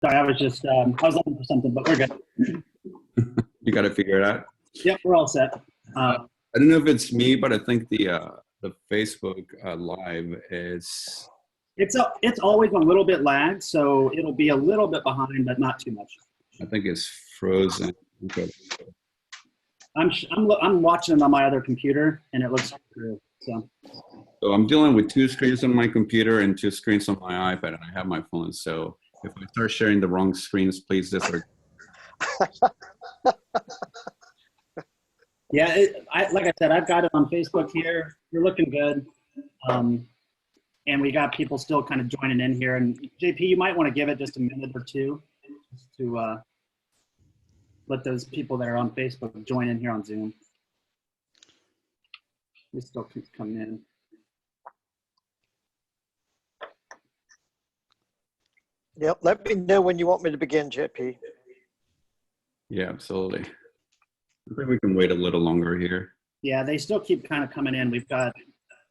Sorry, I was just, I was looking for something, but we're good. You got to figure it out. Yep, we're all set. I don't know if it's me, but I think the Facebook live is. It's always a little bit lagged, so it'll be a little bit behind, but not too much. I think it's frozen. Okay. I'm watching it on my other computer, and it looks good. So I'm dealing with 2 screens on my computer and 2 screens on my iPad, and I have my phone. So if I start sharing the wrong screens, please disregard. Yeah, like I said, I've got it on Facebook here. We're looking good. And we got people still kind of joining in here. And JP, you might want to give it just a minute or two just to let those people that are on Facebook join in here on Zoom. This still keeps coming in. Yep, let me know when you want me to begin, JP. Yeah, absolutely. I think we can wait a little longer here. Yeah, they still keep kind of coming in. We've got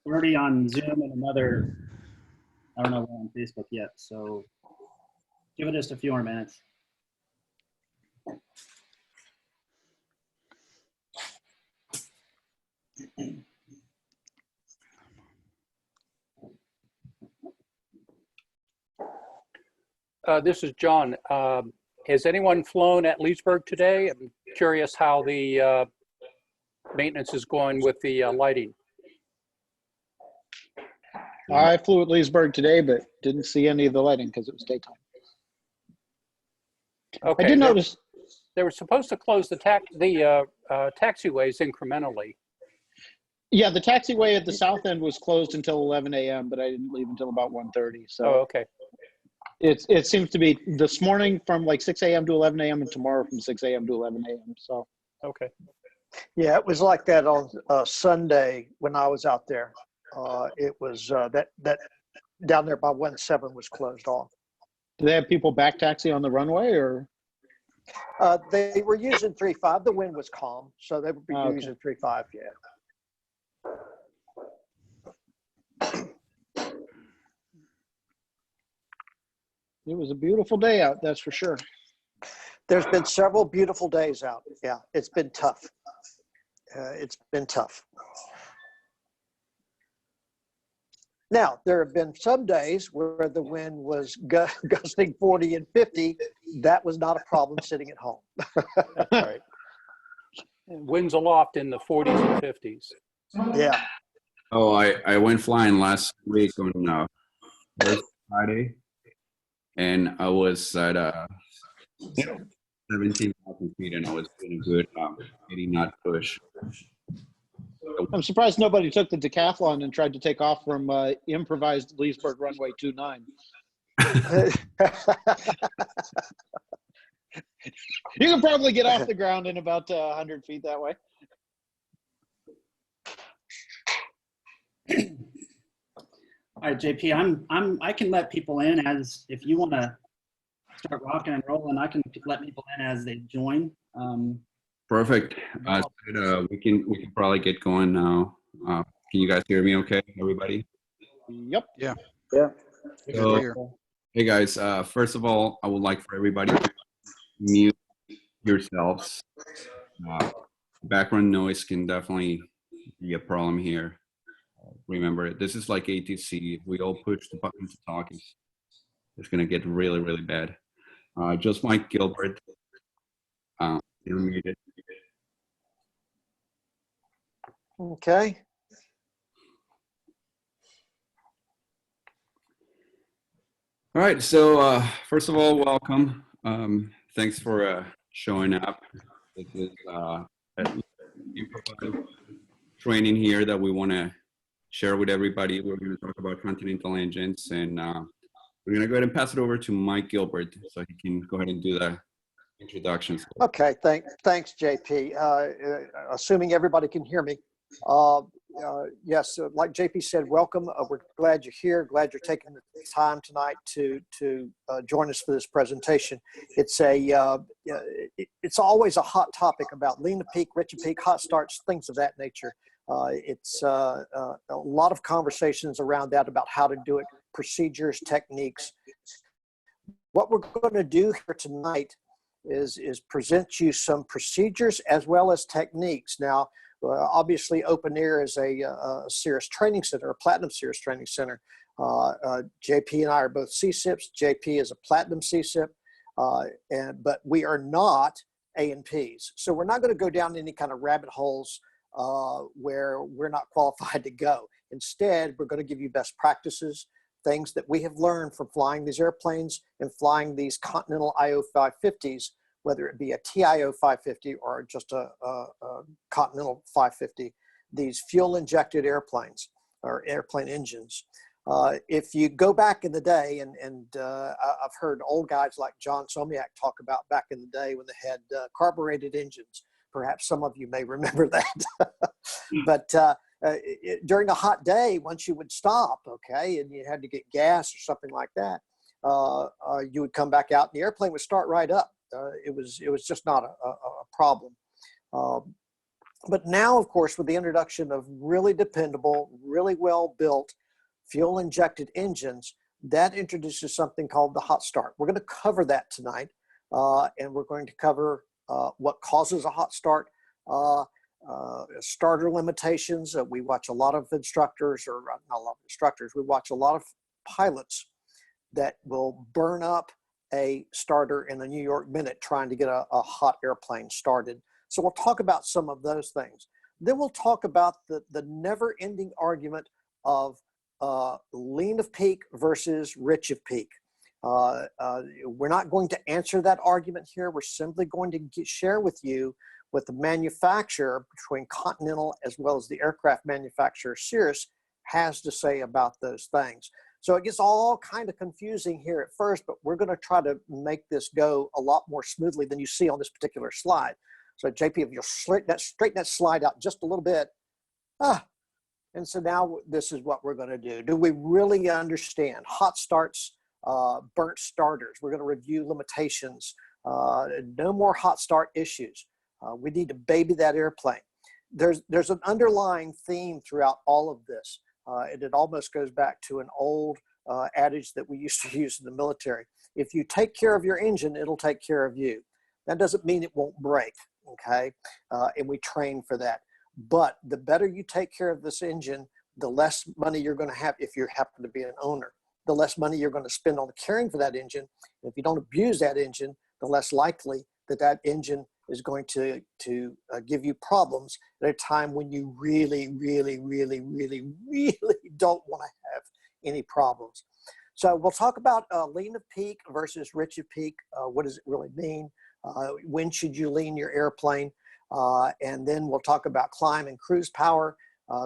30 on Zoom and another, I don't know, we're on Facebook yet. So give it just a few more minutes. This is John. Has anyone flown at Leesburg today? I'm curious how the maintenance is going with the lighting. I flew at Leesburg today, but didn't see any of the lighting because it was daytime. Okay. I did notice they were supposed to close the taxiways incrementally. Yeah, the taxiway at the south end was closed until 11 a.m., but I didn't leave until about 1:30. So oh, okay. It seems to be this morning from like 6 a.m. to 11 a.m. and tomorrow from 6 a.m. to 11 a.m. So okay. Yeah, it was like that on Sunday when I was out there. It was that down there by 1-7 was closed off. do they have people back taxi on the runway or? They were using 3.5. The wind was calm, so they would be using 3.5. Yeah. It was a beautiful day out, that's for sure. There's been several beautiful days out. Yeah, it's been tough. It's been tough. Now, there have been some days where the wind was gusting 40 and 50. That was not a problem sitting at home. Right. Winds aloft in the 40s and 50s. Yeah. Oh, I went flying last week on Friday, and I was at 17,000 feet, and I was doing a good 80-knot push. I'm surprised nobody took the decathlon and tried to take off from improvised Leesburg runway 29. You can probably get off the ground in about 100 feet that way. All right, JP, I can let people in as, if you want to start rocking and rolling, I can let people in as they join. Perfect. We can probably get going now. Can you guys hear me okay, everybody? Yep. Yeah. Yeah. So, hey guys, first of all, I would like for everybody to mute yourselves. Background noise can definitely be a problem here. Remember, this is like ATC. If we all push the button to talk, it's going to get really, really bad. Just Mike Gilbert. You're muted. Okay. All right. So first of all, welcome. Thanks for showing up. This is improvised training here that we want to share with everybody. We're going to talk about Continental engines, and we're going to go ahead and pass it over to Mike Gilbert so he can go ahead and do the introductions. Okay. Thanks, JP. Assuming everybody can hear me. Yes, like JP said, welcome. We're glad you're here. Glad you're taking the time tonight to join us for this presentation. It's always a hot topic about lean to peak, rich to peak, hot starts, things of that nature. It's a lot of conversations around that about how to do it, procedures, techniques. What we're going to do here tonight is present you some procedures as well as techniques. Now, obviously, Open Air is a Cirrus training center, a Platinum Cirrus training center. JP and I are both CSIPs. JP is a Platinum CSIP, but we are not A&Ps. So we're not going to go down any kind of rabbit holes where we're not qualified to go. Instead, we're going to give you best practices, things that we have learned from flying these airplanes and flying these Continental IO 550s, whether it be a TIO 550 or just a Continental 550, these fuel-injected airplanes or airplane engines. If you go back in the day, and I've heard old guys like John Somiak talk about back in the day when they had carbureted engines. Perhaps some of you may remember that. But during a hot day, once you would stop, okay, and you had to get gas or something like that, you would come back out and the airplane would start right up. It was just not a problem. But now, of course, with the introduction of really dependable, really well-built fuel-injected engines, that introduces something called the hot start. We're going to cover that tonight, and we're going to cover what causes a hot start, starter limitations. We watch a lot of instructors, or not a lot of instructors, we watch a lot of pilots that will burn up a starter in a New York minute trying to get a hot airplane started. So we'll talk about some of those things. Then we'll talk about the never-ending argument of lean of peak versus rich of peak. We're not going to answer that argument here. We're simply going to share with you what the manufacturer, between Continental as well as the aircraft manufacturer Cirrus, has to say about those things. So it gets all kind of confusing here at first, but we're going to try to make this go a lot more smoothly than you see on this particular slide. So JP, if you'll straighten that slide out just a little bit. And so now this is what we're going to do. Do we really understand hot starts, burnt starters? We're going to review limitations. No more hot start issues. We need to baby that airplane. There's an underlying theme throughout all of this. And it almost goes back to an old adage that we used to use in the military. If you take care of your engine, it'll take care of you. That doesn't mean it won't break, okay? And we train for that. But the better you take care of this engine, the less money you're going to have if you happen to be an owner. The less money you're going to spend on caring for that engine. And if you don't abuse that engine, the less likely that engine is going to give you problems at a time when you really, really, really, really, really don't want to have any problems. So we'll talk about lean of peak versus rich of peak. What does it really mean? When should you lean your airplane? And then we'll talk about climb and cruise power,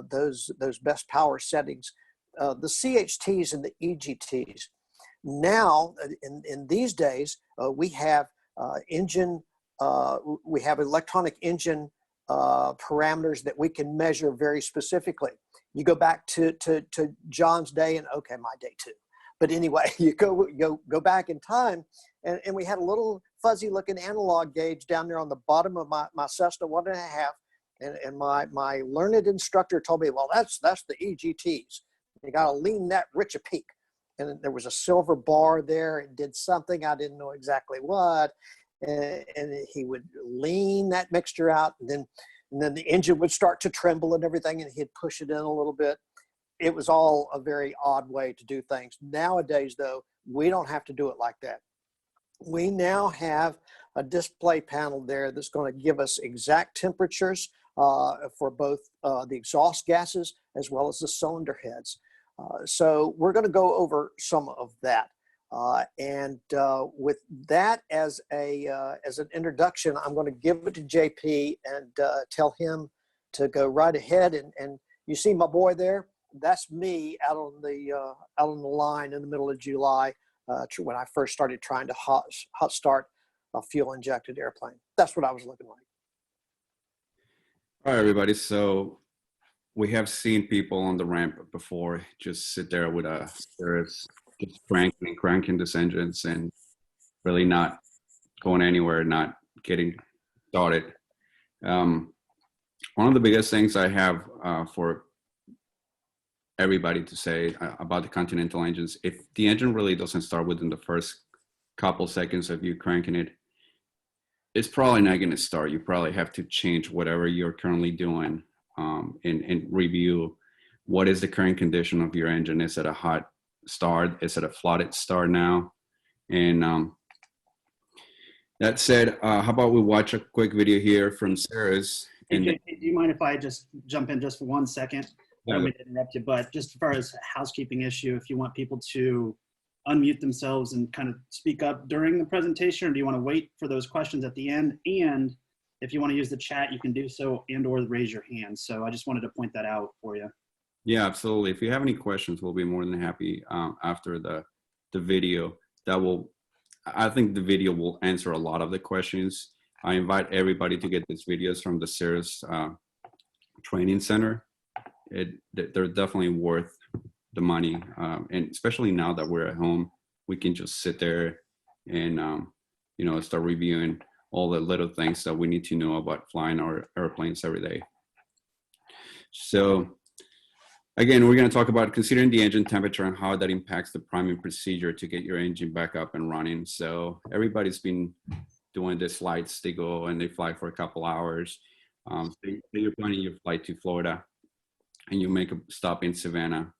those best power settings, the CHTs and the EGTs. Now, in these days, we have we have electronic engine parameters that we can measure very specifically. You go back to John's day, and okay, my day too. But anyway, you go back in time, and we had a little fuzzy looking analog gauge down there on the bottom of my Cessna 1.5, and my learned instructor told me, well, that's the EGTs. You got to lean that rich a peak. And there was a silver bar there. It did something. I didn't know exactly what. And he would lean that mixture out, and then the engine would start to tremble and everything, and he'd push it in a little bit. It was all a very odd way to do things. Nowadays, though, we don't have to do it like that. We now have a display panel there that's going to give us exact temperatures for both the exhaust gases as well as the cylinder heads. So we're going to go over some of that. And with that as an introduction, I'm going to give it to JP and tell him to go right ahead. And you see my boy there? That's me out on the line in the middle of July when I first started trying to hot start a fuel injected airplane. That's what I was looking like. All right, everybody. So we have seen people on the ramp before just sit there with a Cirrus, just cranking these engines and really not going anywhere, not getting started. One of the biggest things I have for everybody to say about the Continental engines, if the engine really doesn't start within the first couple seconds of you cranking it, it's probably not going to start. You probably have to change whatever you're currently doing, and review what is the current condition of your engine. Is it a hot start? Is it a flooded start now? And that said, how about we watch a quick video here from Cirrus? And Do you mind if I just jump in just for 1 second? I don't mean to interrupt you, but just as far as housekeeping issue, if you want people to unmute themselves and kind of speak up during the presentation, or do you want to wait for those questions at the end? And if you want to use the chat, you can do so, and or raise your hand. So I just wanted to point that out for you. Yeah, absolutely. If you have any questions, we'll be more than happy after the video. I think the video will answer a lot of the questions. I invite everybody to get these videos from the Cirrus Training Center. They're definitely worth the money, and especially now that we're at home, we can just sit there and start reviewing all the little things that we need to know about flying our airplanes every day. So again, we're going to talk about considering the engine temperature and how that impacts the priming procedure to get your engine back up and running. So everybody's been doing these flights. They go and they fly for a couple hours. Say you're planning your flight to Florida and you make a stop in Savannah,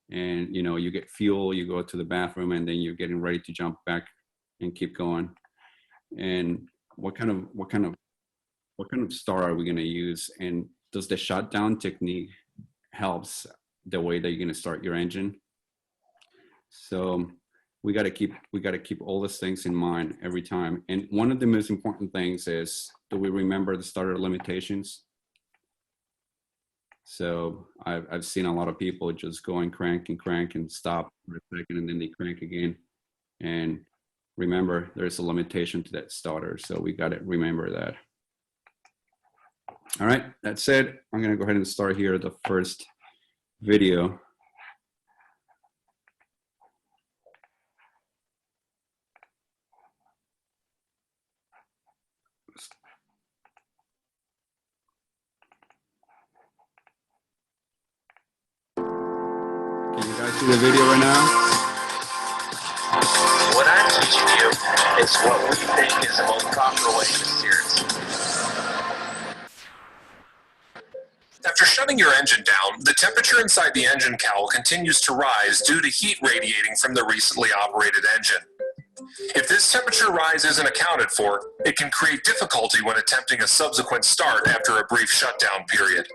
and you get fuel, you go to the bathroom, and then you're getting ready to jump back and keep going. And what kind of start are we going to use? And does the shutdown technique helps the way that you're going to start your engine? So we got to keep all these things in mind every time. And one of the most important things is, do we remember the starter limitations? So I've seen a lot of people just go and crank and stop for a second, and then they crank again. And remember, there's a limitation to that starter. So we got to remember that. All right, that said, I'm going to go ahead and start here the first video. Can you guys see the video right now? What I'm teaching you is what we think is the most proper way to steer it. After shutting your engine down, the temperature inside the engine cowl continues to rise due to heat radiating from the recently operated engine. If this temperature rise isn't accounted for, it can create difficulty when attempting a subsequent start after a brief shutdown period.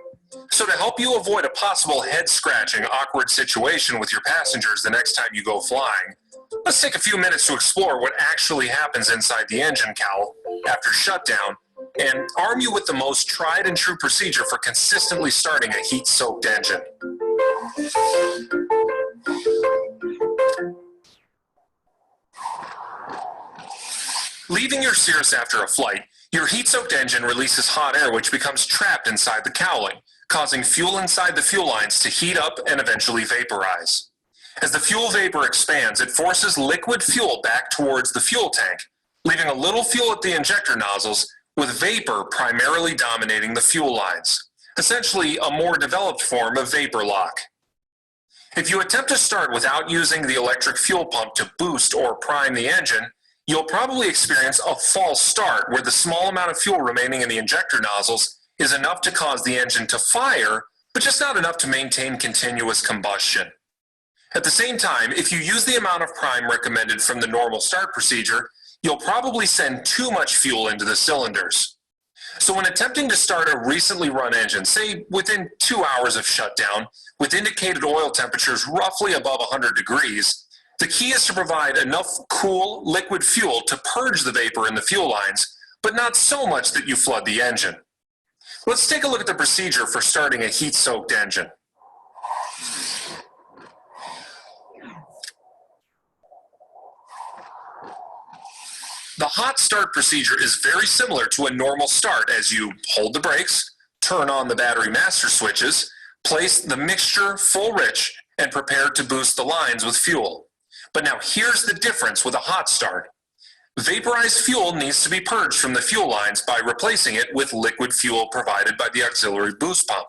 So to help you avoid a possible head-scratching, awkward situation with your passengers the next time you go flying, let's take a few minutes to explore what actually happens inside the engine cowl after shutdown and arm you with the most tried and true procedure for consistently starting a heat-soaked engine. Leaving your Cirrus after a flight, your heat-soaked engine releases hot air which becomes trapped inside the cowling, causing fuel inside the fuel lines to heat up and eventually vaporize. As the fuel vapor expands, it forces liquid fuel back towards the fuel tank, leaving a little fuel at the injector nozzles, with vapor primarily dominating the fuel lines, essentially a more developed form of vapor lock. If you attempt to start without using the electric fuel pump to boost or prime the engine, you'll probably experience a false start where the small amount of fuel remaining in the injector nozzles is enough to cause the engine to fire, but just not enough to maintain continuous combustion. At the same time, if you use the amount of prime recommended from the normal start procedure, you'll probably send too much fuel into the cylinders. So when attempting to start a recently run engine, say within 2 hours of shutdown, with indicated oil temperatures roughly above 100 degrees, the key is to provide enough cool, liquid fuel to purge the vapor in the fuel lines, but not so much that you flood the engine. Let's take a look at the procedure for starting a heat-soaked engine. The hot start procedure is very similar to a normal start, as you hold the brakes, turn on the battery master switches, place the mixture full rich, and prepare to boost the lines with fuel. But now here's the difference with a hot start. Vaporized fuel needs to be purged from the fuel lines by replacing it with liquid fuel provided by the auxiliary boost pump.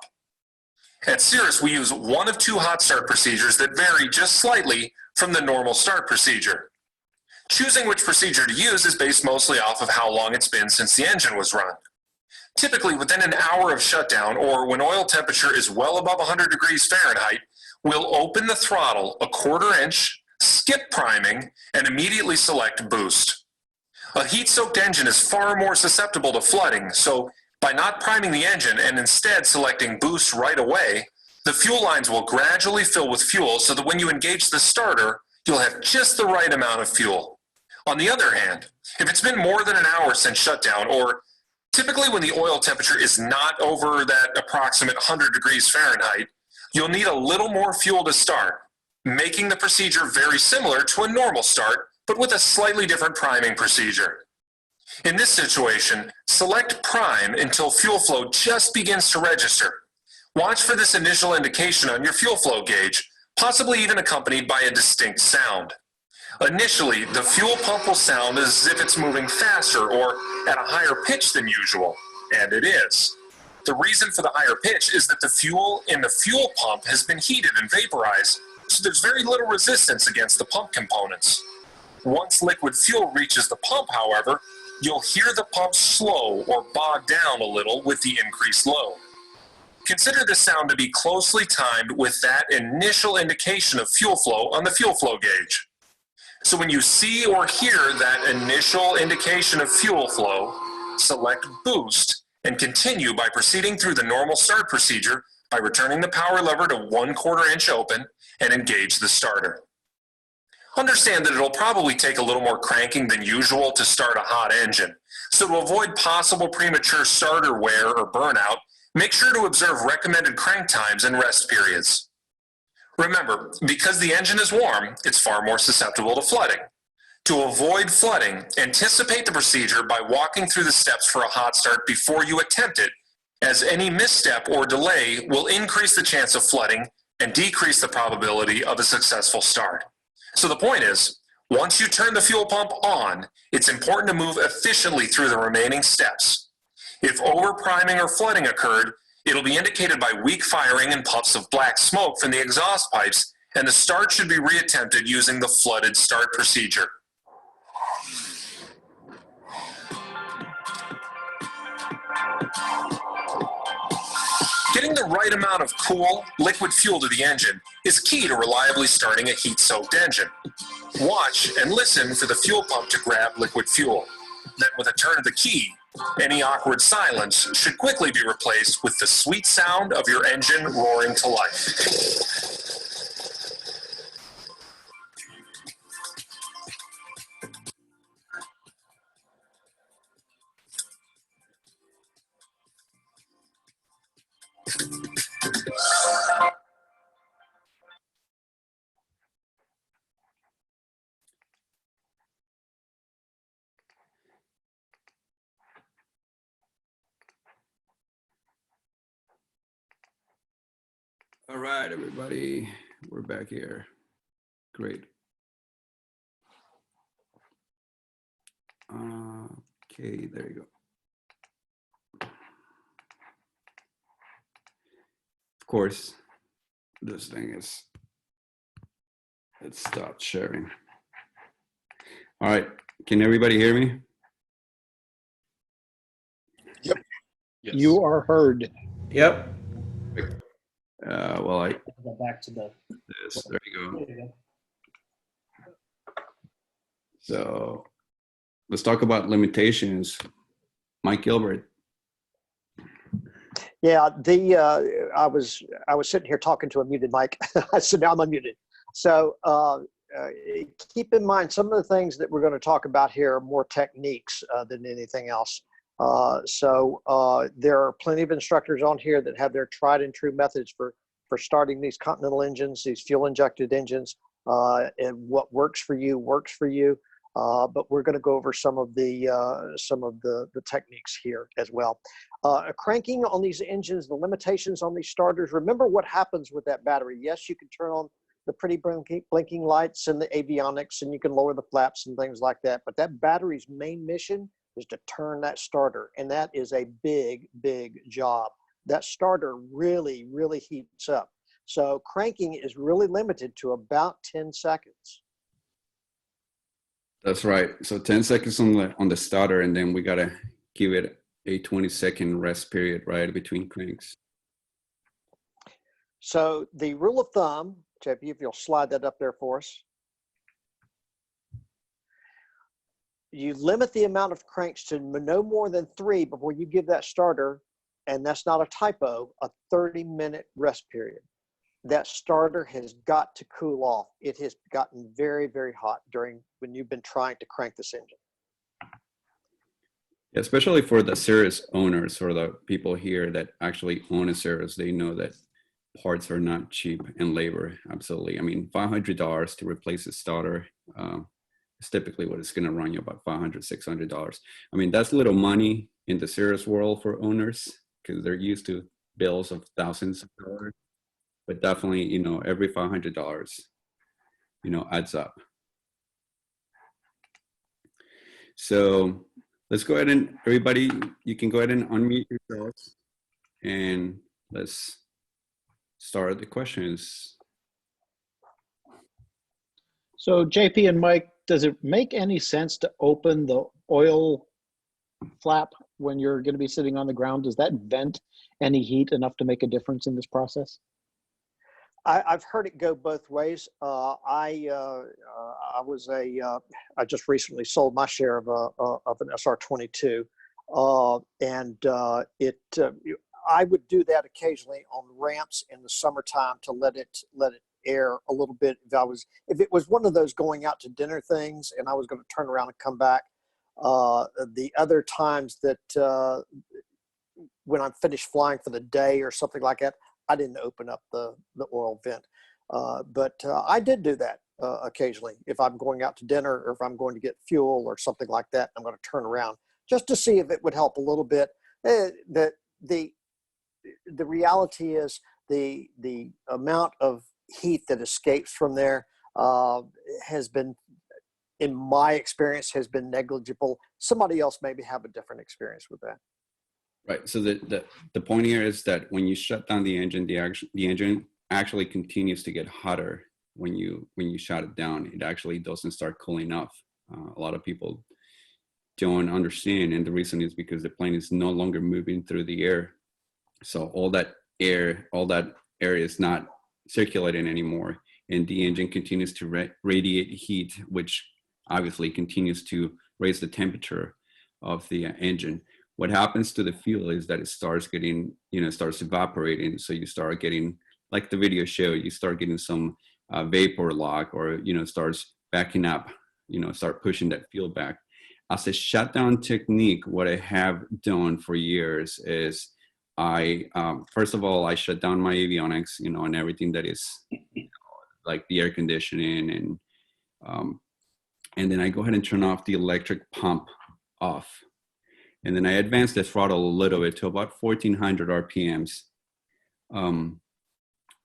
At Cirrus, we use one of two hot start procedures that vary just slightly from the normal start procedure. Choosing which procedure to use is based mostly off of how long it's been since the engine was run. Typically, within an hour of shutdown or when oil temperature is well above 100 degrees Fahrenheit, we'll open the throttle a 1/4 inch, skip priming, and immediately select boost. A heat-soaked engine is far more susceptible to flooding, so by not priming the engine and instead selecting boost right away, the fuel lines will gradually fill with fuel so that when you engage the starter, you'll have just the right amount of fuel. On the other hand, if it's been more than an hour since shutdown, or typically when the oil temperature is not over that approximate 100 degrees Fahrenheit, you'll need a little more fuel to start, making the procedure very similar to a normal start, but with a slightly different priming procedure. In this situation, select prime until fuel flow just begins to register. Watch for this initial indication on your fuel flow gauge, possibly even accompanied by a distinct sound. Initially, the fuel pump will sound as if it's moving faster or at a higher pitch than usual, and it is. The reason for the higher pitch is that the fuel in the fuel pump has been heated and vaporized, so there's very little resistance against the pump components. Once liquid fuel reaches the pump, however, you'll hear the pump slow or bog down a little with the increased load. Consider the sound to be closely timed with that initial indication of fuel flow on the fuel flow gauge. So when you see or hear that initial indication of fuel flow, select boost and continue by proceeding through the normal start procedure by returning the power lever to 1/4 inch open and engage the starter. Understand that it'll probably take a little more cranking than usual to start a hot engine. So to avoid possible premature starter wear or burnout, make sure to observe recommended crank times and rest periods. Remember, because the engine is warm, it's far more susceptible to flooding. To avoid flooding, anticipate the procedure by walking through the steps for a hot start before you attempt it, as any misstep or delay will increase the chance of flooding and decrease the probability of a successful start. So the point is, once you turn the fuel pump on, it's important to move efficiently through the remaining steps. If overpriming or flooding occurred, it'll be indicated by weak firing and puffs of black smoke from the exhaust pipes, and the start should be reattempted using the flooded start procedure. Getting the right amount of cool, liquid fuel to the engine is key to reliably starting a heat-soaked engine. Watch and listen for the fuel pump to grab liquid fuel. Then with a turn of the key, any awkward silence should quickly be replaced with the sweet sound of your engine roaring to life. All right, everybody, we're back here. Great. Okay, there you go. Of course, this thing is, it stopped sharing. All right, can everybody hear me? Yep. Yes. You are heard. Yep. Well, I Go back to the. this. There you go. There you go. So let's talk about limitations. Mike Gilbert. Yeah, I was sitting here talking to a muted mic. So now I'm unmuted. So keep in mind some of the things that we're going to talk about here are more techniques than anything else. There are plenty of instructors on here that have their tried and true methods for starting these Continental engines, these fuel injected engines, and what works for you works for you. But we're going to go over some of the techniques here as well. Cranking on these engines, the limitations on these starters. Remember what happens with that battery. Yes, you can turn on the pretty blinking lights and the avionics, and you can lower the flaps and things like that. But that battery's main mission is to turn that starter, and that is a big, big job. That starter really, really heats up. So cranking is really limited to about 10 seconds. That's right. So 10 seconds on the starter, and then we gotta give it a 20-second rest period, right, between cranks. So the rule of thumb, JP, if you'll slide that up there for us. You limit the amount of cranks to no more than 3 before you give that starter, and that's not a typo, a 30-minute rest period. That starter has got to cool off. It has gotten very, very hot when you've been trying to crank this engine. Especially for the Cirrus owners or the people here that actually own a Cirrus, they know that parts are not cheap, and labor, absolutely. I mean, $500 to replace a starter is typically what it's going to run you, about $500, $600. I mean, that's little money in the Cirrus world for owners because they're used to bills of thousands of dollars. But definitely, you know, every $500, you know, adds up. So let's go ahead and everybody, you can go ahead and unmute yourselves and let's start the questions. So JP and Mike, does it make any sense to open the oil flap when you're going to be sitting on the ground? Does that vent any heat enough to make a difference in this process? I've heard it go both ways. I just recently sold my share of an SR22, I would do that occasionally on ramps in the summertime to let it air a little bit. If it was one of those going out to dinner things and I was going to turn around and come back, the other times that when I'm finished flying for the day or something like that, I didn't open up the oil vent. But I did do that occasionally. If I'm going out to dinner or if I'm going to get fuel or something like that, I'm going to turn around just to see if it would help a little bit. The reality is the amount of heat that escapes from there has been, in my experience, has been negligible. Somebody else maybe have a different experience with that. Right. So the point here is that when you shut down the engine, the engine actually continues to get hotter when you shut it down. It actually doesn't start cooling off. A lot of people don't understand, and the reason is because the plane is no longer moving through the air. So all that air is not circulating anymore, and the engine continues to radiate heat, which obviously continues to raise the temperature of the engine. What happens to the fuel is that it starts getting, starts evaporating. So you start getting, like the video show, you start getting some vapor lock, or, starts backing up, start pushing that fuel back. As a shutdown technique, what I have done for years is first of all, I shut down my avionics, and everything that is like the air conditioning, and then I go ahead and turn off the electric pump off. And then I advance the throttle a little bit to about 1400 RPMs. And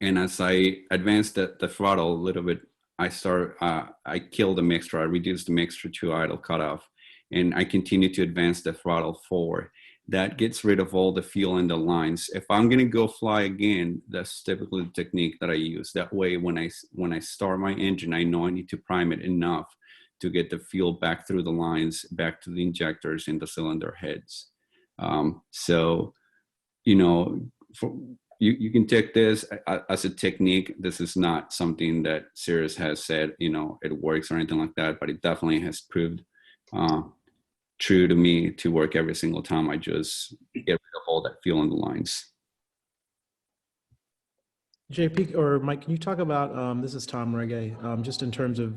as I advance the throttle a little bit, I kill the mixture. I reduce the mixture to idle cutoff, and I continue to advance the throttle forward. That gets rid of all the fuel in the lines. If I'm gonna go fly again, that's typically the technique that I use. That way, when I start my engine, I know I need to prime it enough to get the fuel back through the lines, back to the injectors and the cylinder heads. So, you can take this as a technique. This is not something that Cirrus has said, it works or anything like that, but it definitely has proved true to me to work every single time I just get rid of all that fuel in the lines. JP or Mike, can you talk about, this is Tom Reggae, just in terms of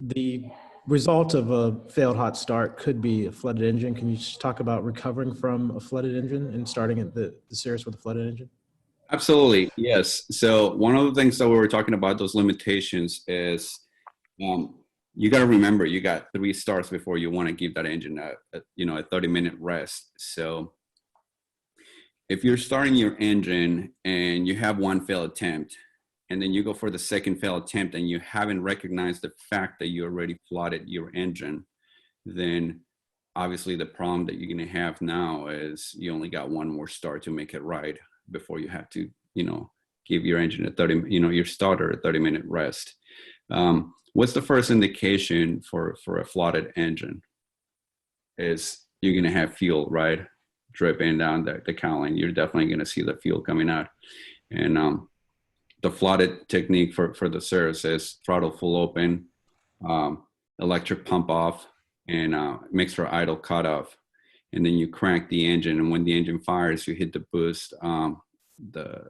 the result of a failed hot start could be a flooded engine. Can you just talk about recovering from a flooded engine and starting at the Cirrus with a flooded engine? Absolutely, yes. So one of the things that we were talking about, those limitations, is you got to remember you got 3 starts before you want to give that engine a 30-minute rest. So if you're starting your engine and you have one failed attempt, and then you go for the second failed attempt and you haven't recognized the fact that you already flooded your engine, then obviously the problem that you're going to have now is you only got one more start to make it right before you have to, give your engine your starter a 30-minute rest. What's the first indication for a flooded engine? Is you're going to have fuel, right, dripping down the cowling. You're definitely going to see the fuel coming out. And the flooded technique for the Cirrus is throttle full open, electric pump off, and mixer idle cut off. And then you crank the engine, and when the engine fires, you hit the boost, the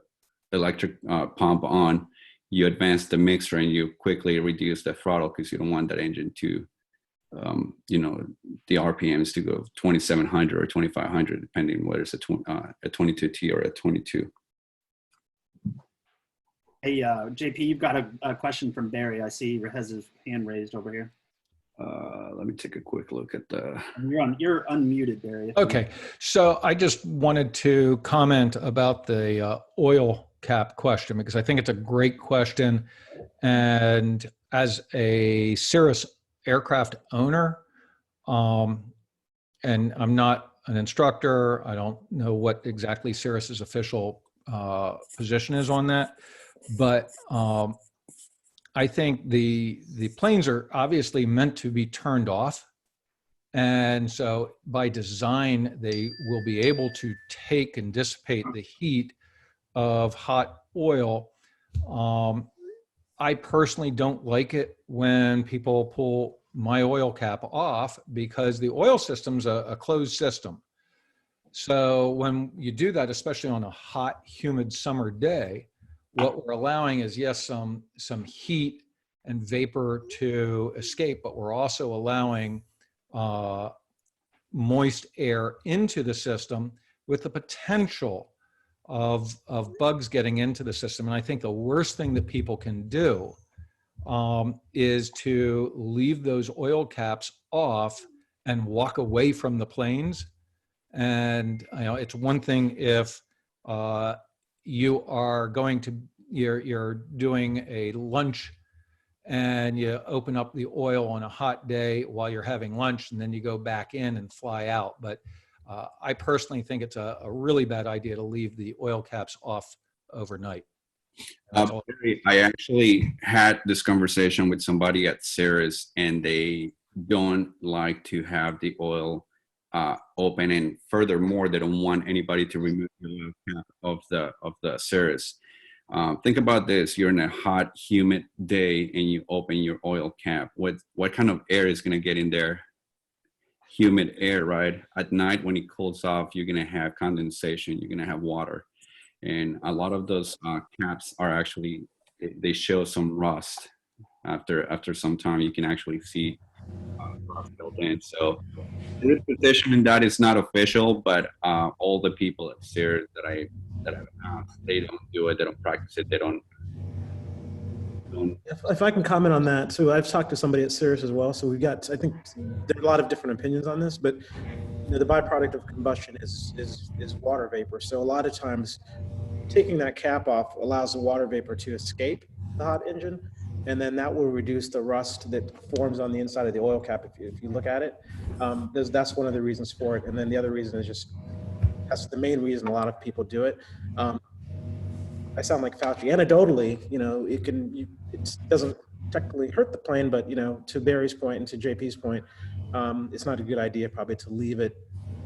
electric pump on, you advance the mixer, and you quickly reduce the throttle because you don't want that engine to, the RPMs to go 2,700 or 2,500, depending whether it's a 22T or a 22. Hey, JP, you've got a question from Barry. I see he has his hand raised over here. Let me take a quick look at the. You're unmuted, Barry. Okay, so I just wanted to comment about the oil cap question because I think it's a great question. And as a Cirrus aircraft owner, and I'm not an instructor, I don't know what exactly Cirrus's official position is on that, but I think the planes are obviously meant to be turned off. And so by design, they will be able to take and dissipate the heat of hot oil. I personally don't like it when people pull my oil cap off because the oil system's a closed system. So when you do that, especially on a hot, humid summer day, what we're allowing is, yes, some heat and vapor to escape, but we're also allowing moist air into the system with the potential of bugs getting into the system. And I think the worst thing that people can do is to leave those oil caps off and walk away from the planes. And it's one thing if you are you're doing a lunch and you open up the oil on a hot day while you're having lunch, and then you go back in and fly out. But I personally think it's a really bad idea to leave the oil caps off overnight. I actually had this conversation with somebody at Cirrus, and they don't like to have the oil open, and furthermore, they don't want anybody to remove the cap of the Cirrus. Think about this: you're in a hot, humid day, and you open your oil cap. What kind of air is going to get in there? Humid air, right? At night, when it cools off, you're going to have condensation. You're going to have water, and a lot of those caps are actually they show some rust. After some time, you can actually see rust built in. So this position in that is not official, but all the people at Cirrus that I've asked, they don't do it. They don't practice it. They don't. If I can comment on that, so I've talked to somebody at Cirrus as well. So I think there are a lot of different opinions on this, but the byproduct of combustion is water vapor. So a lot of times, taking that cap off allows the water vapor to escape the hot engine, and then that will reduce the rust that forms on the inside of the oil cap. If you look at it, that's one of the reasons for it. And then the other reason is that's the main reason a lot of people do it. I sound like Fauci. Anecdotally, it doesn't technically hurt the plane, but to Barry's point and to JP's point, it's not a good idea probably to leave it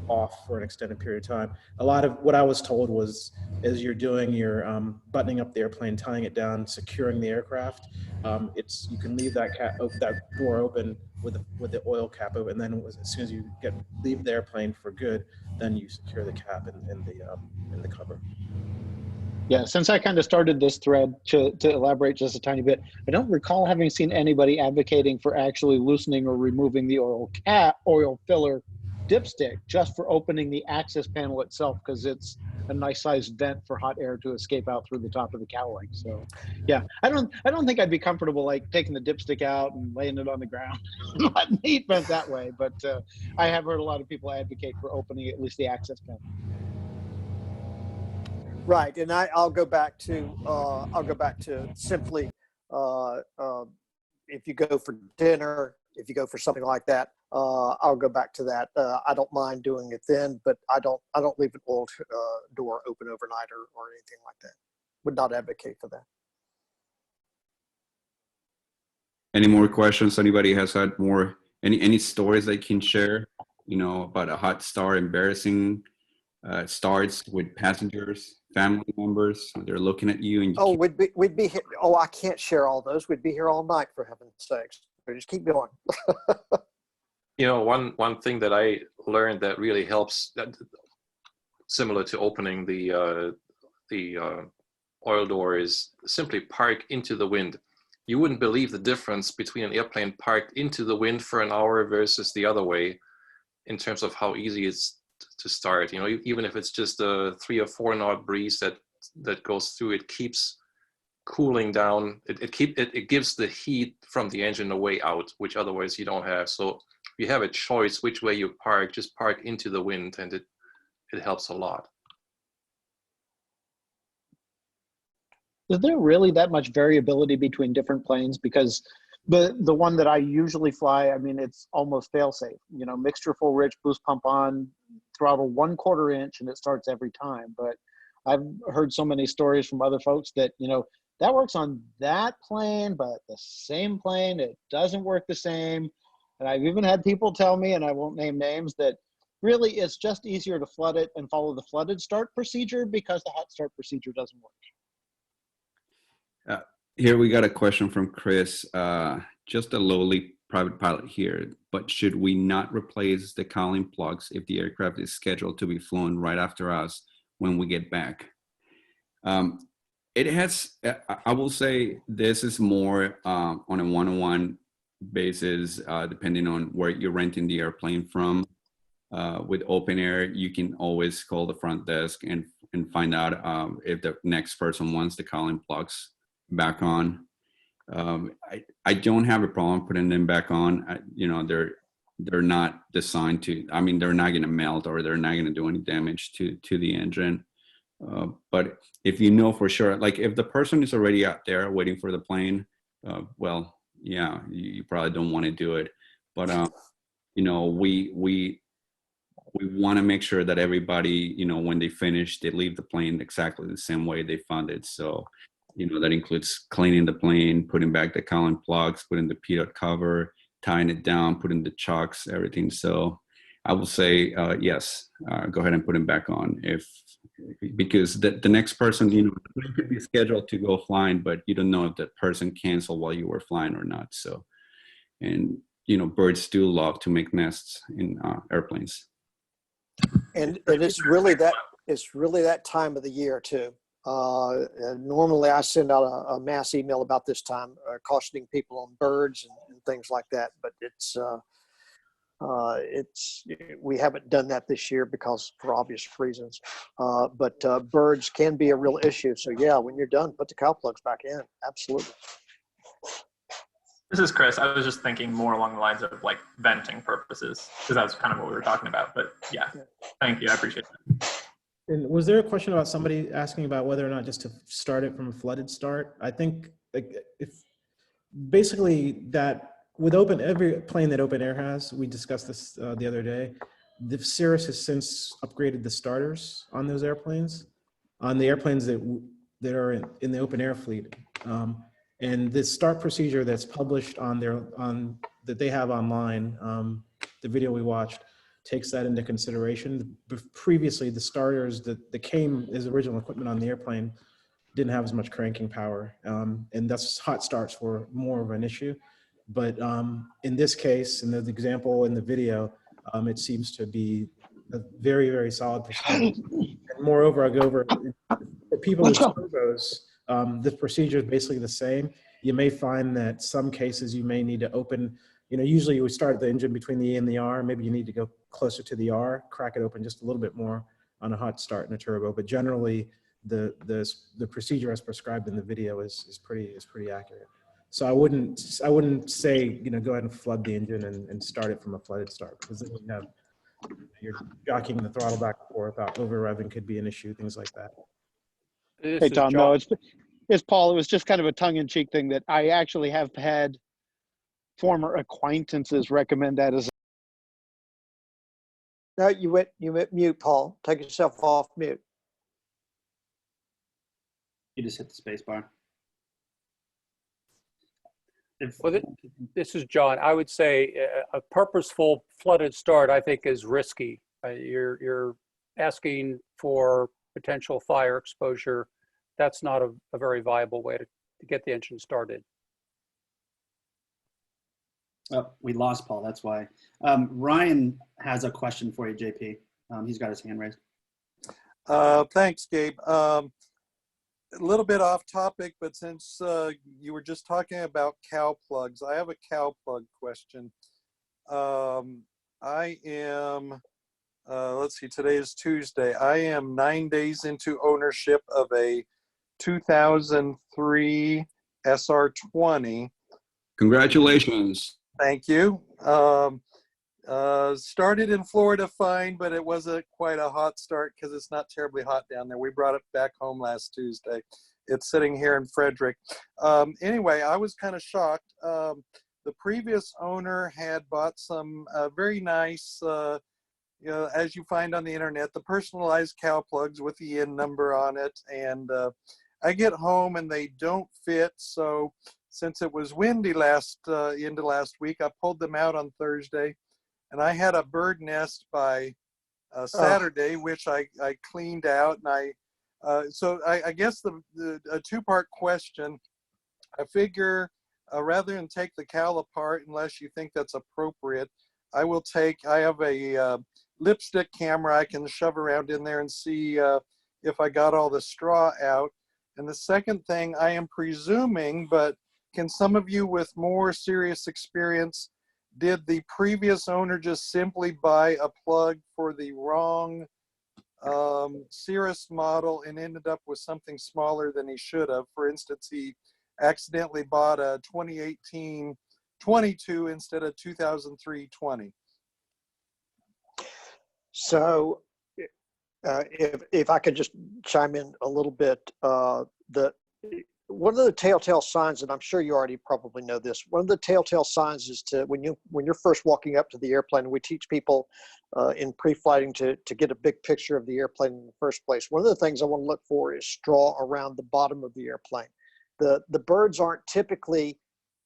off for an extended period of time. A lot of what I was told was, as you're doing your buttoning up the airplane, tying it down, securing the aircraft, you can leave that door open with the oil cap open, and then as soon as you leave the airplane for good, then you secure the cap in the cover. Yeah, since I kind of started this thread, to elaborate just a tiny bit, I don't recall having seen anybody advocating for actually loosening or removing the oil filler dipstick just for opening the access panel itself, because it's a nice sized vent for hot air to escape out through the top of the cowling. So yeah, I don't think I'd be comfortable like taking the dipstick out and laying it on the ground. Not the heat vent that way, but I have heard a lot of people advocate for opening at least the access panel. Right, and I'll go back to simply if you go for dinner, if you go for something like that, I'll go back to that. I don't mind doing it then, but I don't leave an oil door open overnight or anything like that. Would not advocate for that. Any more questions? Anybody has had more, any stories they can share, you know, about a hot start, embarrassing starts with passengers, family members? They're looking at you and you Oh, we'd be here. Oh, I can't share all those. We'd be here all night, for heaven's sakes. But just keep going. You know, one thing that I learned that really helps, that similar to opening the oil door, is simply park into the wind. You wouldn't believe the difference between an airplane parked into the wind for an hour versus the other way, in terms of how easy it's to start. You know, even if it's just a 3 or 4 knot breeze that goes through, it keeps cooling down. It gives the heat from the engine a way out, which otherwise you don't have. So if you have a choice which way you park, just park into the wind, and it helps a lot. Is there really that much variability between different planes? Because the one that I usually fly, I mean, it's almost fail-safe. You know, mixture full rich, boost pump on, throttle 1/4 inch, and it starts every time. But I've heard so many stories from other folks that, you know, that works on that plane, but the same plane, it doesn't work the same. And I've even had people tell me, and I won't name names, that really it's just easier to flood it and follow the flooded start procedure because the hot start procedure doesn't work. Here we got a question from Chris. Just a lowly private pilot here, but should we not replace the cowling plugs if the aircraft is scheduled to be flown right after us when we get back? It has, I will say this is more on a one-on-one basis, depending on where you're renting the airplane from. With open air, you can always call the front desk and find out if the next person wants the cowling plugs back on. I don't have a problem putting them back on. You know, they're not designed to, I mean, they're not going to melt or they're not going to do any damage to the engine. But if you know for sure, like if the person is already out there waiting for the plane, well, yeah, you probably don't want to do it. But you know, we want to make sure that everybody, you know, when they finish, they leave the plane exactly the same way they found it. So, you know, that includes cleaning the plane, putting back the cowling plugs, putting the pitot cover, tying it down, putting the chocks, everything. So I will say, yes, go ahead and put them back on because the next person, you know, you could be scheduled to go flying, but you don't know if that person canceled while you were flying or not. So, and, you know, birds do love to make nests in airplanes. And it's really that time of the year too. And normally I send out a mass email about this time, cautioning people on birds and things like that. But we haven't done that this year because for obvious reasons. But birds can be a real issue. So yeah, when you're done, put the cow plugs back in. Absolutely. This is Chris. I was just thinking more along the lines of like venting purposes, because that's kind of what we were talking about. But yeah, thank you. I appreciate that. And was there a question about somebody asking about whether or not just to start it from a flooded start? I think like if basically that with every plane that Open Air has, we discussed this the other day, the Cirrus has since upgraded the starters on those airplanes, on the airplanes that are in the Open Air fleet. And the start procedure that's published that they have online, the video we watched, takes that into consideration. Previously, the starters that came as original equipment on the airplane didn't have as much cranking power, and thus hot starts were more of an issue. But in this case, in the example in the video, it seems to be a very, very solid procedure. And moreover, I'll go over for people with turbos. The procedure is basically the same. You may find that some cases you may need to open, you know, usually you would start the engine between the E and the R. Maybe you need to go closer to the R, crack it open just a little bit more on a hot start in a turbo. But generally, the procedure as prescribed in the video is pretty accurate. So I wouldn't say, you know, go ahead and flood the engine and start it from a flooded start, because then you're jockeying the throttle back and forth. Over revving could be an issue, things like that. Hey, Tom, no, it's Paul. It was just kind of a tongue-in-cheek thing that I actually have had former acquaintances recommend that as. No, you went mute, Paul. Take yourself off mute. You just hit the space bar. Well, this is John. I would say a purposeful flooded start, I think, is risky. You're asking for potential fire exposure. That's not a very viable way to get the engine started. Oh, we lost Paul. That's why. Ryan has a question for you, JP. He's got his hand raised. Thanks, Gabe. A little bit off topic, but since you were just talking about cow plugs, I have a cow plug question. I am, let's see, today is Tuesday. I am 9 days into ownership of a 2003 SR20. Congratulations. Thank you. Started in Florida fine, but it wasn't quite a hot start because it's not terribly hot down there. We brought it back home last Tuesday. It's sitting here in Frederick. Anyway, I was kind of shocked. The previous owner had bought some very nice, as you find on the internet, the personalized cow plugs with the IN number on it. And I get home and they don't fit. So since it was windy into last week, I pulled them out on Thursday. And I had a bird nest by Saturday, which I cleaned out. And I guess a two-part question. I figure rather than take the cowl apart, unless you think that's appropriate, I have a lipstick camera I can shove around in there and see if I got all the straw out. And the second thing, I am presuming, but can some of you with more serious experience, did the previous owner just simply buy a plug for the wrong Cirrus model and ended up with something smaller than he should have? For instance, he accidentally bought a 2018 22 instead of 2003 20. So if I could just chime in a little bit, one of the telltale signs, and I'm sure you already probably know this, one of the telltale signs is when you're first walking up to the airplane, and we teach people in pre-flighting to get a big picture of the airplane in the first place. One of the things I want to look for is straw around the bottom of the airplane. The birds aren't typically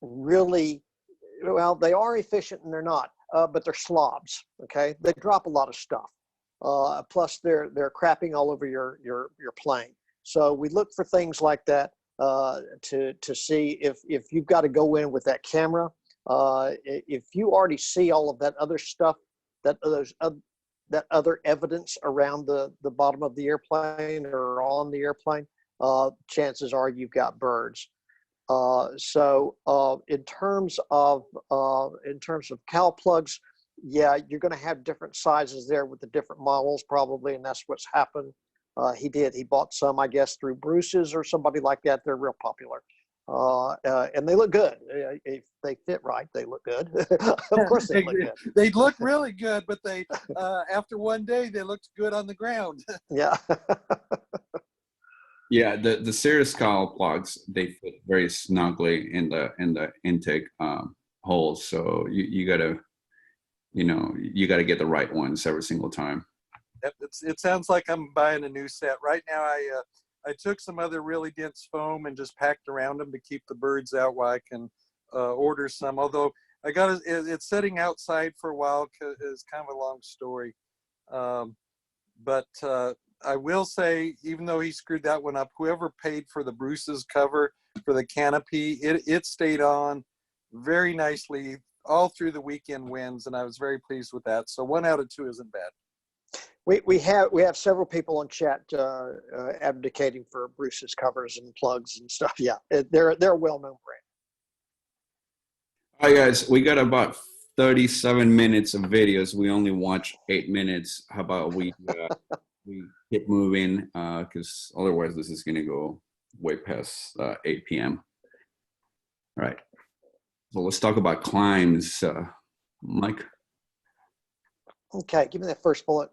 really, well, they are efficient and they're not, but they're slobs, okay? They drop a lot of stuff. Plus they're crapping all over your plane. So we look for things like that. To see if you've got to go in with that camera, if you already see all of that other stuff, that other evidence around the bottom of the airplane or on the airplane, chances are you've got birds. So in terms of cowl plugs, yeah, you're going to have different sizes there with the different models probably, and that's what's happened. He bought some, I guess, through Bruce's or somebody like that. They're real popular. And they look good. If they fit right, they look good. Of course they look good. They look really good, but they after one day, they looked good on the ground. Yeah. Yeah, the Cirrus cowl plugs, they fit very snugly in the intake holes. So you gotta get the right ones every single time. It sounds like I'm buying a new set. Right now, I took some other really dense foam and just packed around them to keep the birds out while I can order some. Although it's sitting outside for a while because it's kind of a long story. But I will say, even though he screwed that one up, whoever paid for the Bruce's cover for the canopy, it stayed on very nicely all through the weekend winds, and I was very pleased with that. So 1 out of 2 isn't bad. We have several people on chat advocating for Bruce's covers and plugs and stuff. Yeah, they're a well-known brand. Hi guys, we got about 37 minutes of videos. We only watch 8 minutes. How about we keep moving? Because otherwise this is going to go way past 8 p.m. All right. So let's talk about climbs. Mike. Okay, give me that first bullet.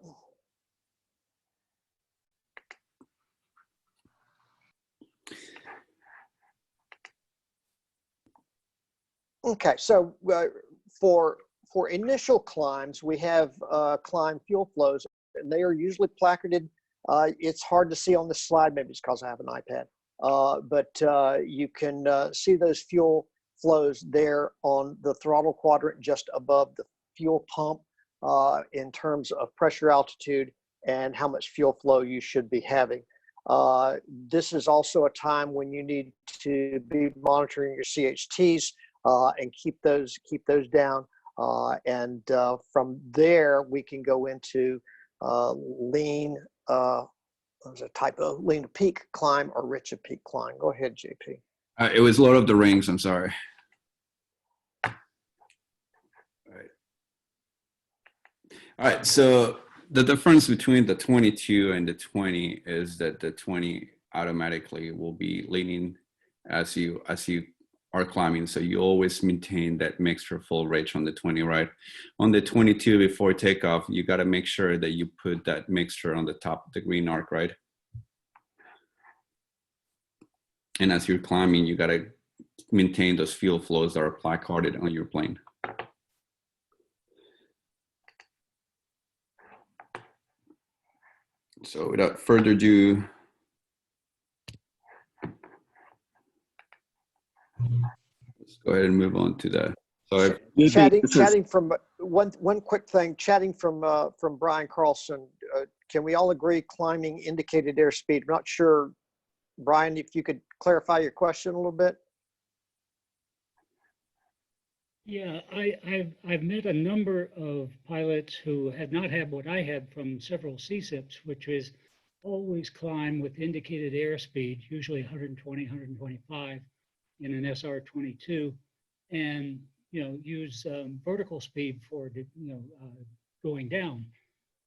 Okay, so for initial climbs, we have climb fuel flows, and they are usually placarded. It's hard to see on this slide, maybe it's because I have an iPad, but you can see those fuel flows there on the throttle quadrant just above the fuel pump in terms of pressure, altitude, and how much fuel flow you should be having. This is also a time when you need to be monitoring your CHTs and keep those down. From there, we can go into lean, there's a type of lean to peak climb or rich to peak climb. Go ahead, JP. It was Lord of the Rings, I'm sorry. All right, so the difference between the 22 and the 20 is that the 20 automatically will be leaning as you are climbing. So you always maintain that mixture full rich on the 20, right? On the 22 before takeoff, you got to make sure that you put that mixture on the top of the green arc, right? And as you're climbing, you got to maintain those fuel flows that are placarded on your plane. So without further ado, let's go ahead and move on to that. So chatting from one quick thing, chatting from Brian Carlson. Can we all agree climbing indicated airspeed? I'm not sure, Brian, if you could clarify your question a little bit. Yeah, I've met a number of pilots who had not had what I had from several CSIPs, which is always climb with indicated airspeed, usually 120, 125 in an SR-22, and use vertical speed for going down.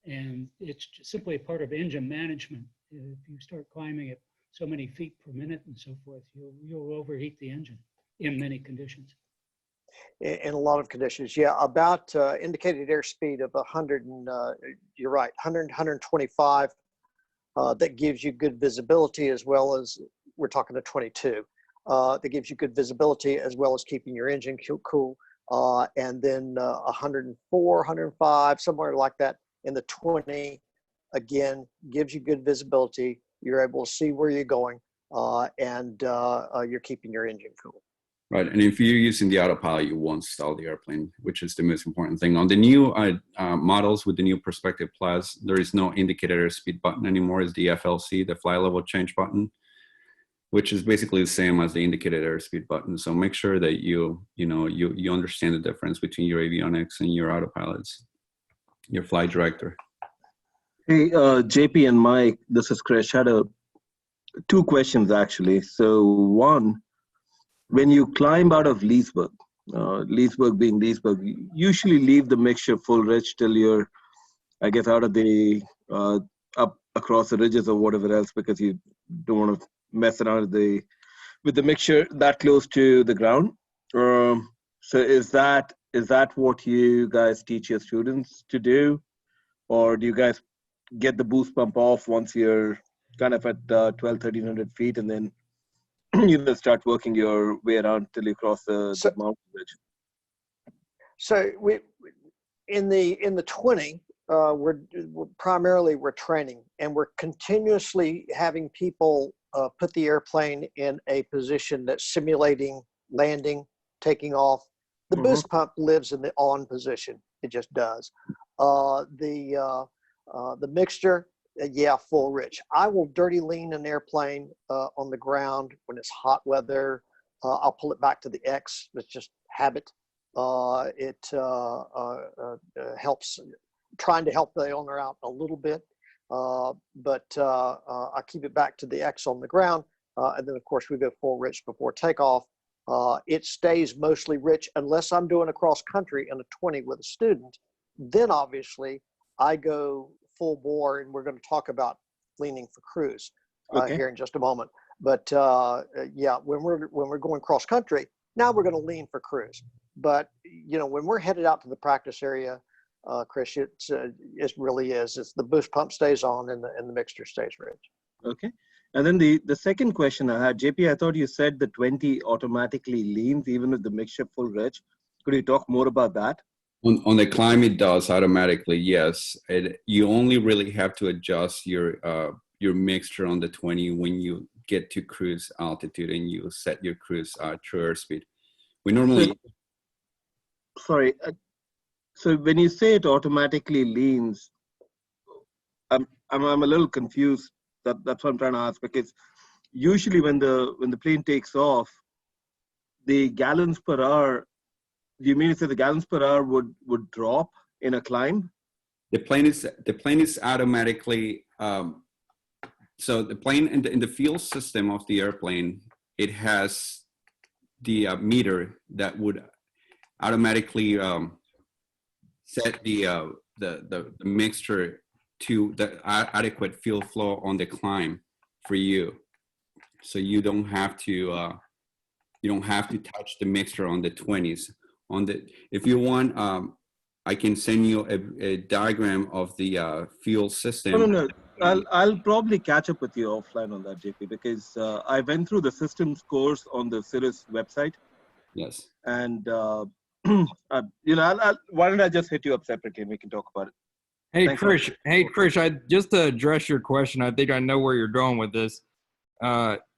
And it's simply a part of engine management. If you start climbing at so many feet per minute and so forth, you'll overheat the engine in many conditions. In a lot of conditions, yeah. About indicated airspeed of 100 and you're right, 100, 125. That gives you good visibility, as well as we're talking to 22. That gives you good visibility as well as keeping your engine cool. And then 104, 105, somewhere like that in the 20. Again, gives you good visibility. You're able to see where you're going, and you're keeping your engine cool. Right, and if you're using the autopilot, you won't stall the airplane, which is the most important thing. On the new models with the new Perspective Plus, there is no indicated airspeed button anymore. It's the FLC, the fly level change button, which is basically the same as the indicated airspeed button. So make sure that you understand the difference between your avionics and your autopilots, your flight director. Hey, JP and Mike, this is Krish. I had two questions actually. So one, when you climb out of Leesburg, Leesburg being Leesburg, you usually leave the mixture full rich till you're, I guess, out of the, up across the ridges or whatever else, because you don't want to mess around with the mixture that close to the ground. So is that what you guys teach your students to do? Or do you guys get the boost pump off once you're kind of at 1,1300 feet, and then you then start working your way around till you cross the mountain ridge? So we in the 20, we're primarily training, and we're continuously having people put the airplane in a position that's simulating landing, taking off. The boost pump lives in the on position. It just does. The mixture, yeah, full rich. I will dirty lean an airplane on the ground when it's hot weather. I'll pull it back to the X. It's just habit. It helps, trying to help the owner out a little bit. But I keep it back to the X on the ground. And then, of course, we go full rich before takeoff. It stays mostly rich unless I'm doing a cross country in a 20 with a student. Then, obviously, I go full bore, and we're going to talk about leaning for cruise here in just a moment. But yeah, when we're going cross country, now we're going to lean for cruise. But when we're headed out to the practice area, Chris, it really is. It's the boost pump stays on and the mixture stays rich. Okay. And then the second question I had, JP, I thought you said the 20 automatically leans even with the mixture full rich. Could you talk more about that? On the climb, it does automatically, yes. You only really have to adjust your mixture on the 20 when you get to cruise altitude and you set your cruise true airspeed. We normally, Sorry. So when you say it automatically leans, I'm a little confused. That's what I'm trying to ask, because usually when the plane takes off, the gallons per hour. Do you mean to say the gallons per hour would drop in a climb? the plane is automatically, so the plane in the fuel system of the airplane, it has the meter that would automatically set the mixture to the adequate fuel flow on the climb for you. So you don't have to touch the mixture on the 20s. If you want, I can send you a diagram of the fuel system. No. I'll probably catch up with you offline on that, JP, because I went through the systems course on the Cirrus website. Yes. And why don't I just hit you up separately and we can talk about it. Hey, Thanks, Krish. Hey, Krish. Just to address your question, I think I know where you're going with this.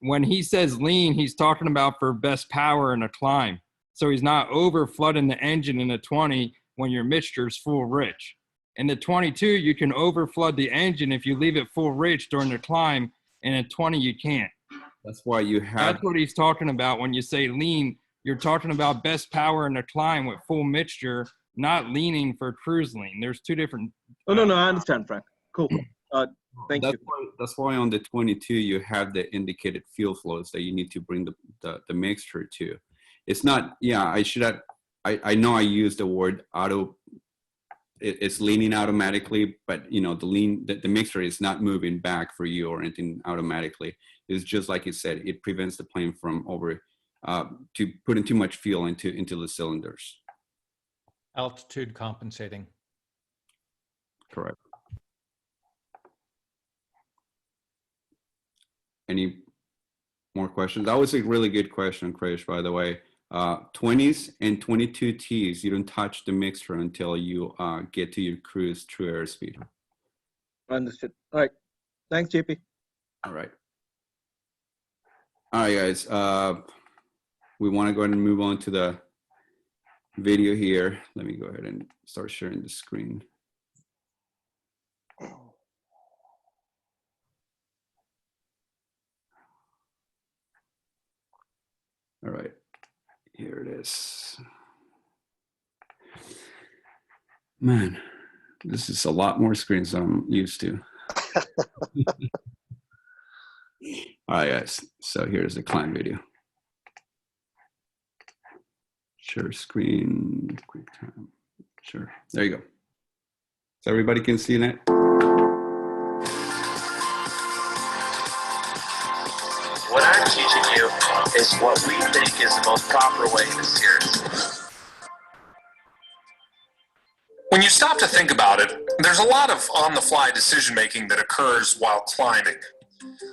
When he says lean, he's talking about for best power in a climb. So he's not over flooding the engine in a 20 when your mixture is full rich. In the 22, you can over flood the engine if you leave it full rich during the climb. In a 20, you can't. That's why you have. That's what he's talking about when you say lean. You're talking about best power in a climb with full mixture, not leaning for cruise lean. There's two different. No, I understand, Frank. Cool. Thank you. That's why on the 22 you have the indicated fuel flows that you need to bring the mixture to. It's not. Yeah, I should have. I know I used the word auto. It's leaning automatically, but the mixture is not moving back for you or anything automatically. It's just like you said. It prevents the plane from to putting too much fuel into the cylinders. Altitude compensating. Correct. Any more questions? That was a really good question, Krish, by the way. 20s and 22Ts, you don't touch the mixture until you get to your cruise true airspeed. Understood. All right. Thanks, JP. All right. All right, guys. We want to go ahead and move on to the video here. Let me go ahead and start sharing the screen. All right, here it is. Man, this is a lot more screens than I'm used to. All right, guys. So here's the climb video. Share screen, quick time. Sure. There you go. So everybody can see that? What I'm teaching you is what we think is the most proper way to Cirrus. When you stop to think about it, there's a lot of on-the-fly decision-making that occurs while climbing.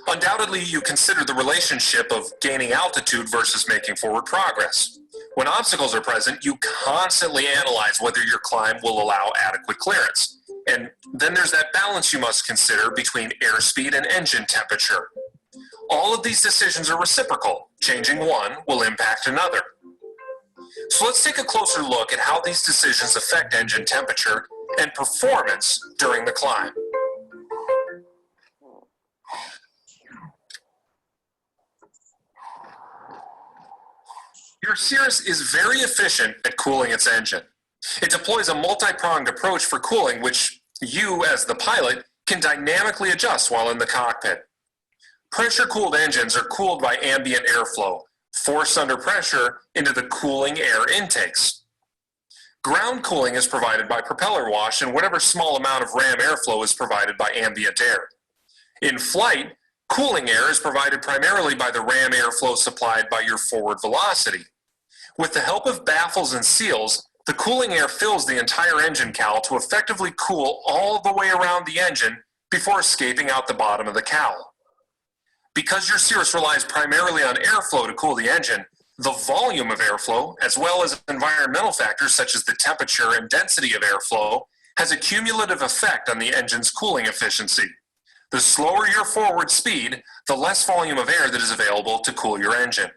Undoubtedly, you consider the relationship of gaining altitude versus making forward progress. When obstacles are present, you constantly analyze whether your climb will allow adequate clearance. And then there's that balance you must consider between airspeed and engine temperature. All of these decisions are reciprocal. Changing one will impact another. So let's take a closer look at how these decisions affect engine temperature and performance during the climb. Your Cirrus is very efficient at cooling its engine. It deploys a multi-pronged approach for cooling, which you, as the pilot, can dynamically adjust while in the cockpit. Pressure-cooled engines are cooled by ambient airflow, forced under pressure into the cooling air intakes. Ground cooling is provided by propeller wash, and whatever small amount of ram airflow is provided by ambient air. In flight, cooling air is provided primarily by the ram airflow supplied by your forward velocity. With the help of baffles and seals, the cooling air fills the entire engine cowl to effectively cool all the way around the engine before escaping out the bottom of the cowl. Because your Cirrus relies primarily on airflow to cool the engine, the volume of airflow, as well as environmental factors such as the temperature and density of airflow, has a cumulative effect on the engine's cooling efficiency. The slower your forward speed, the less volume of air that is available to cool your engine.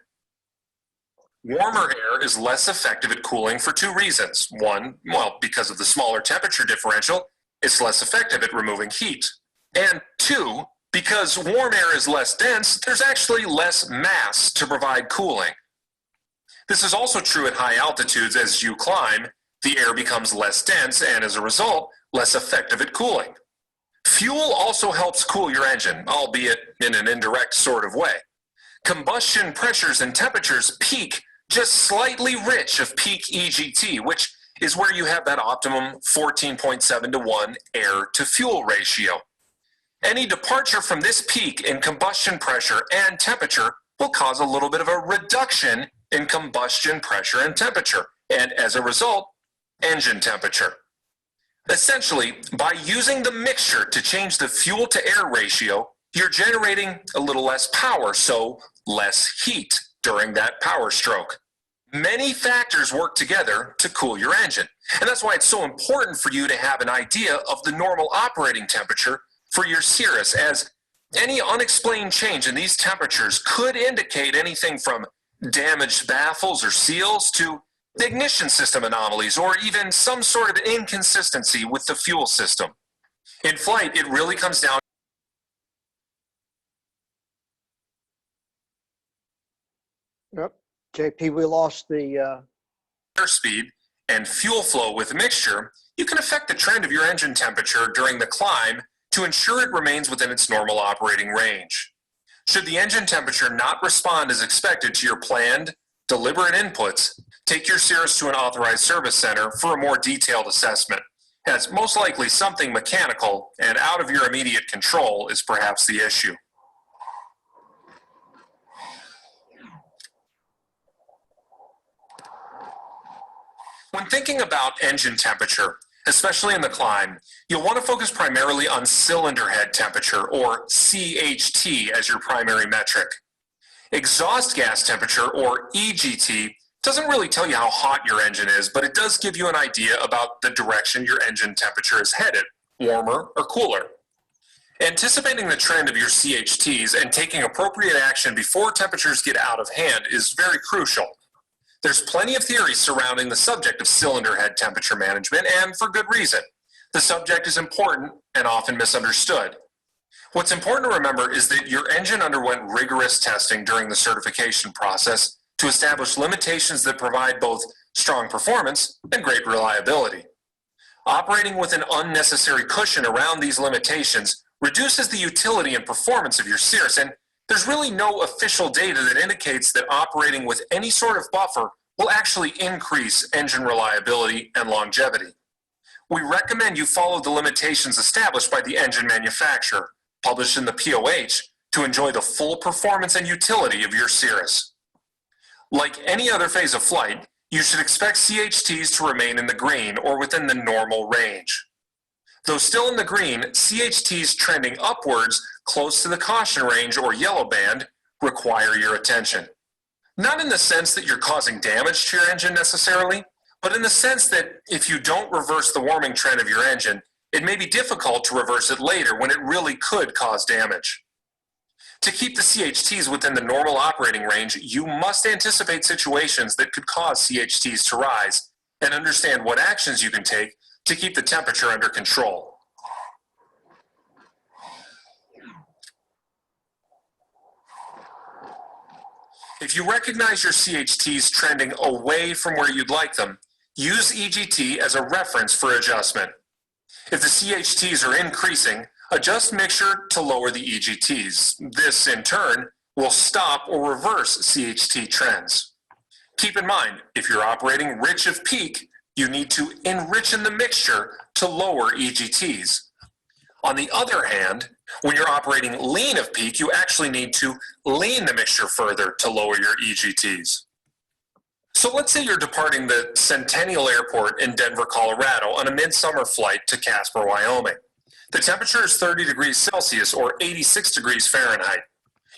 Warmer air is less effective at cooling for two reasons. One, well, because of the smaller temperature differential, it's less effective at removing heat. And two, because warm air is less dense, there's actually less mass to provide cooling. This is also true at high altitudes. As you climb, the air becomes less dense and as a result, less effective at cooling. Fuel also helps cool your engine, albeit in an indirect sort of way. Combustion pressures and temperatures peak just slightly rich of peak EGT, which is where you have that optimum 14.7 to 1 air to fuel ratio. Any departure from this peak in combustion pressure and temperature will cause a little bit of a reduction in combustion pressure and temperature, and as a result, engine temperature. Essentially, by using the mixture to change the fuel to air ratio, you're generating a little less power, so less heat during that power stroke. Many factors work together to cool your engine, and that's why it's so important for you to have an idea of the normal operating temperature for your Cirrus, as any unexplained change in these temperatures could indicate anything from damaged baffles or seals to ignition system anomalies or even some sort of inconsistency with the fuel system. In flight, it really comes down Yep. JP, we lost the airspeed and fuel flow with a mixture. You can affect the trend of your engine temperature during the climb to ensure it remains within its normal operating range. Should the engine temperature not respond as expected to your planned, deliberate inputs, take your Cirrus to an authorized service center for a more detailed assessment, as most likely something mechanical and out of your immediate control is perhaps the issue. When thinking about engine temperature, especially in the climb, you'll want to focus primarily on cylinder head temperature, or CHT, as your primary metric. Exhaust gas temperature, or EGT, doesn't really tell you how hot your engine is, but it does give you an idea about the direction your engine temperature is headed, warmer or cooler. Anticipating the trend of your CHTs and taking appropriate action before temperatures get out of hand is very crucial. There's plenty of theory surrounding the subject of cylinder head temperature management, and for good reason. The subject is important and often misunderstood. What's important to remember is that your engine underwent rigorous testing during the certification process to establish limitations that provide both strong performance and great reliability. Operating with an unnecessary cushion around these limitations reduces the utility and performance of your Cirrus, and there's really no official data that indicates that operating with any sort of buffer will actually increase engine reliability and longevity. We recommend you follow the limitations established by the engine manufacturer, published in the POH, to enjoy the full performance and utility of your Cirrus. Like any other phase of flight, you should expect CHTs to remain in the green or within the normal range. Though still in the green, CHTs trending upwards close to the caution range or yellow band require your attention. Not in the sense that you're causing damage to your engine necessarily, but in the sense that if you don't reverse the warming trend of your engine, it may be difficult to reverse it later when it really could cause damage. To keep the CHTs within the normal operating range, you must anticipate situations that could cause CHTs to rise and understand what actions you can take to keep the temperature under control. If you recognize your CHTs trending away from where you'd like them, use EGT as a reference for adjustment. If the CHTs are increasing, adjust mixture to lower the EGTs. This, in turn, will stop or reverse CHT trends. Keep in mind, if you're operating rich of peak, you need to enrich in the mixture to lower EGTs. On the other hand, when you're operating lean of peak, you actually need to lean the mixture further to lower your EGTs. So let's say you're departing the Centennial Airport in Denver, Colorado on a midsummer flight to Casper, Wyoming. The temperature is 30 degrees Celsius or 86 degrees Fahrenheit.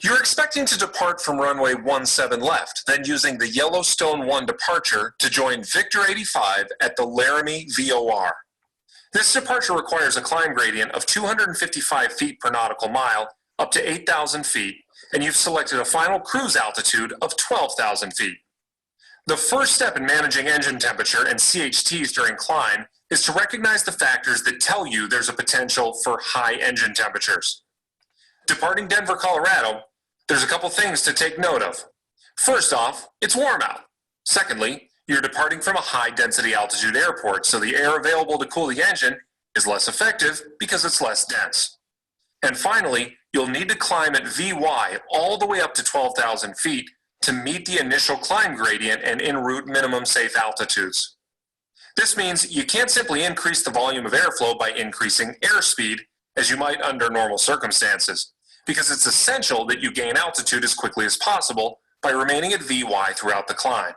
You're expecting to depart from runway 17 left, then using the Yellowstone 1 departure to join Victor 85 at the Laramie VOR. This departure requires a climb gradient of 255 feet per nautical mile up to 8,000 feet, and you've selected a final cruise altitude of 12,000 feet. The first step in managing engine temperature and CHTs during climb is to recognize the factors that tell you there's a potential for high engine temperatures. Departing Denver, Colorado, there's a couple things to take note of. First off, it's warm out. Secondly, you're departing from a high density altitude airport, so the air available to cool the engine is less effective because it's less dense. And finally, you'll need to climb at VY all the way up to 12,000 feet to meet the initial climb gradient and en route minimum safe altitudes. This means you can't simply increase the volume of airflow by increasing airspeed as you might under normal circumstances, because it's essential that you gain altitude as quickly as possible by remaining at VY throughout the climb.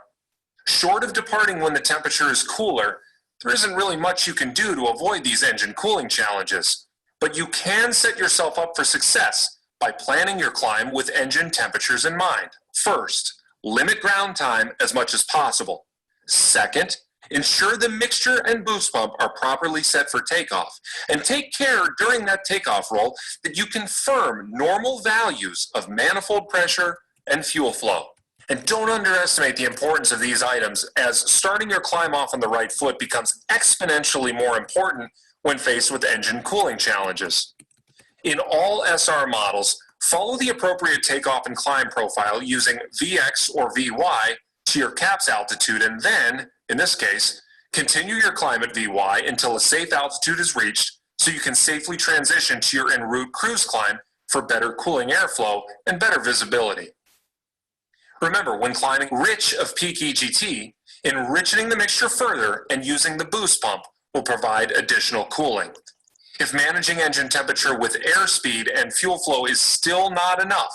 Short of departing when the temperature is cooler, there isn't really much you can do to avoid these engine cooling challenges, but you can set yourself up for success by planning your climb with engine temperatures in mind. First, limit ground time as much as possible. Second, ensure the mixture and boost pump are properly set for takeoff, and take care during that takeoff roll that you confirm normal values of manifold pressure and fuel flow. And don't underestimate the importance of these items, as starting your climb off on the right foot becomes exponentially more important when faced with engine cooling challenges. In all SR models, follow the appropriate takeoff and climb profile using VX or VY to your CAPS altitude, and then, in this case, continue your climb at VY until a safe altitude is reached so you can safely transition to your en route cruise climb for better cooling airflow and better visibility. Remember, when climbing rich of peak EGT, enriching the mixture further and using the boost pump will provide additional cooling. If managing engine temperature with airspeed and fuel flow is still not enough,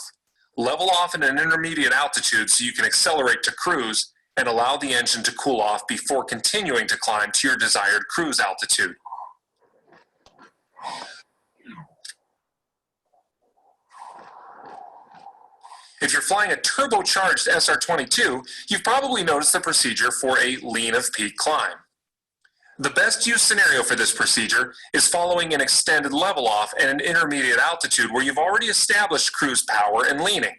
level off at an intermediate altitude so you can accelerate to cruise and allow the engine to cool off before continuing to climb to your desired cruise altitude. If you're flying a turbocharged SR-22, you've probably noticed the procedure for a lean of peak climb. The best use scenario for this procedure is following an extended level off at an intermediate altitude where you've already established cruise power and leaning.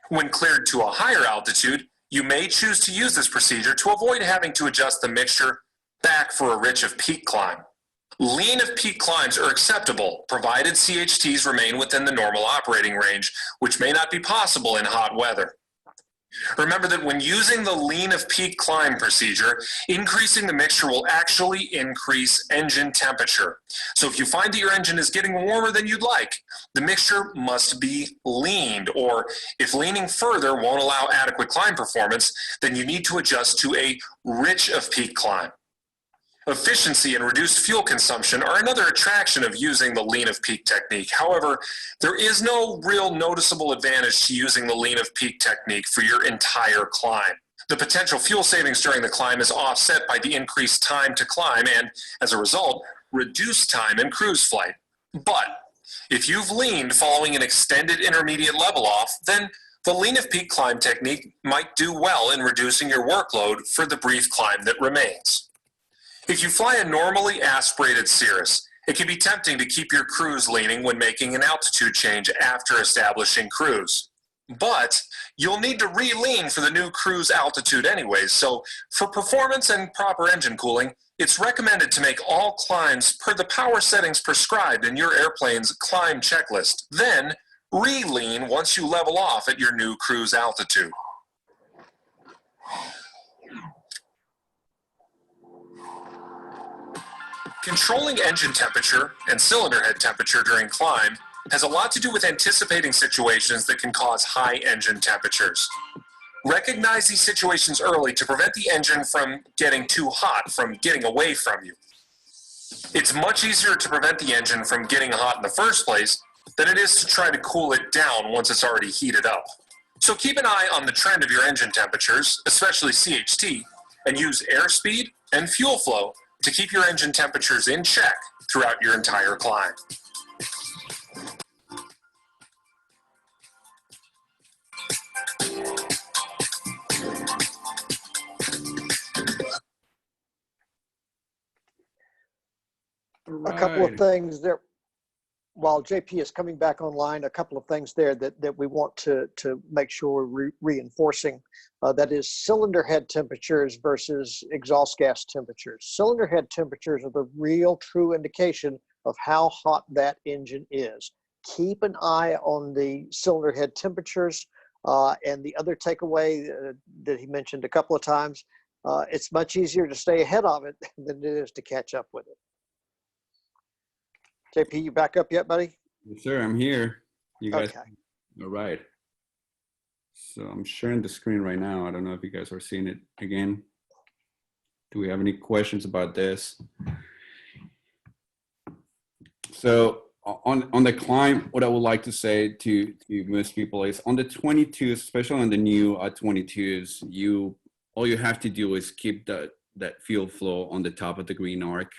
When cleared to a higher altitude, you may choose to use this procedure to avoid having to adjust the mixture back for a rich of peak climb. Lean of peak climbs are acceptable, provided CHTs remain within the normal operating range, which may not be possible in hot weather. Remember that when using the lean of peak climb procedure, increasing the mixture will actually increase engine temperature. So if you find that your engine is getting warmer than you'd like, the mixture must be leaned, or if leaning further won't allow adequate climb performance, then you need to adjust to a rich of peak climb. Efficiency and reduced fuel consumption are another attraction of using the lean of peak technique. However, there is no real noticeable advantage to using the lean of peak technique for your entire climb. The potential fuel savings during the climb is offset by the increased time to climb and, as a result, reduced time in cruise flight. But if you've leaned following an extended intermediate level off, then the lean of peak climb technique might do well in reducing your workload for the brief climb that remains. If you fly a normally aspirated Cirrus, it can be tempting to keep your cruise leaning when making an altitude change after establishing cruise. But you'll need to re-lean for the new cruise altitude anyways, so for performance and proper engine cooling, it's recommended to make all climbs per the power settings prescribed in your airplane's climb checklist. Then re-lean once you level off at your new cruise altitude. Controlling engine temperature and cylinder head temperature during climb has a lot to do with anticipating situations that can cause high engine temperatures. Recognize these situations early to prevent the engine from getting too hot, from getting away from you. It's much easier to prevent the engine from getting hot in the first place than it is to try to cool it down once it's already heated up. So keep an eye on the trend of your engine temperatures, especially CHT, and use airspeed and fuel flow to keep your engine temperatures in check throughout your entire climb. A couple of things there. while JP is coming back online, a couple of things there that we want to make sure we're reinforcing. That is cylinder head temperatures versus exhaust gas temperatures. Cylinder head temperatures are the real true indication of how hot that engine is. Keep an eye on the cylinder head temperatures. And the other takeaway that he mentioned a couple of times, it's much easier to stay ahead of it than it is to catch up with it. JP, you back up yet, buddy? Yes, sir, I'm here. You guys, Okay. all right. So I'm sharing the screen right now. I don't know if you guys are seeing it again. Do we have any questions about this? So on the climb, what I would like to say to most people is on the 22s, especially on the new 22s, all you have to do is keep that fuel flow on the top of the green arc,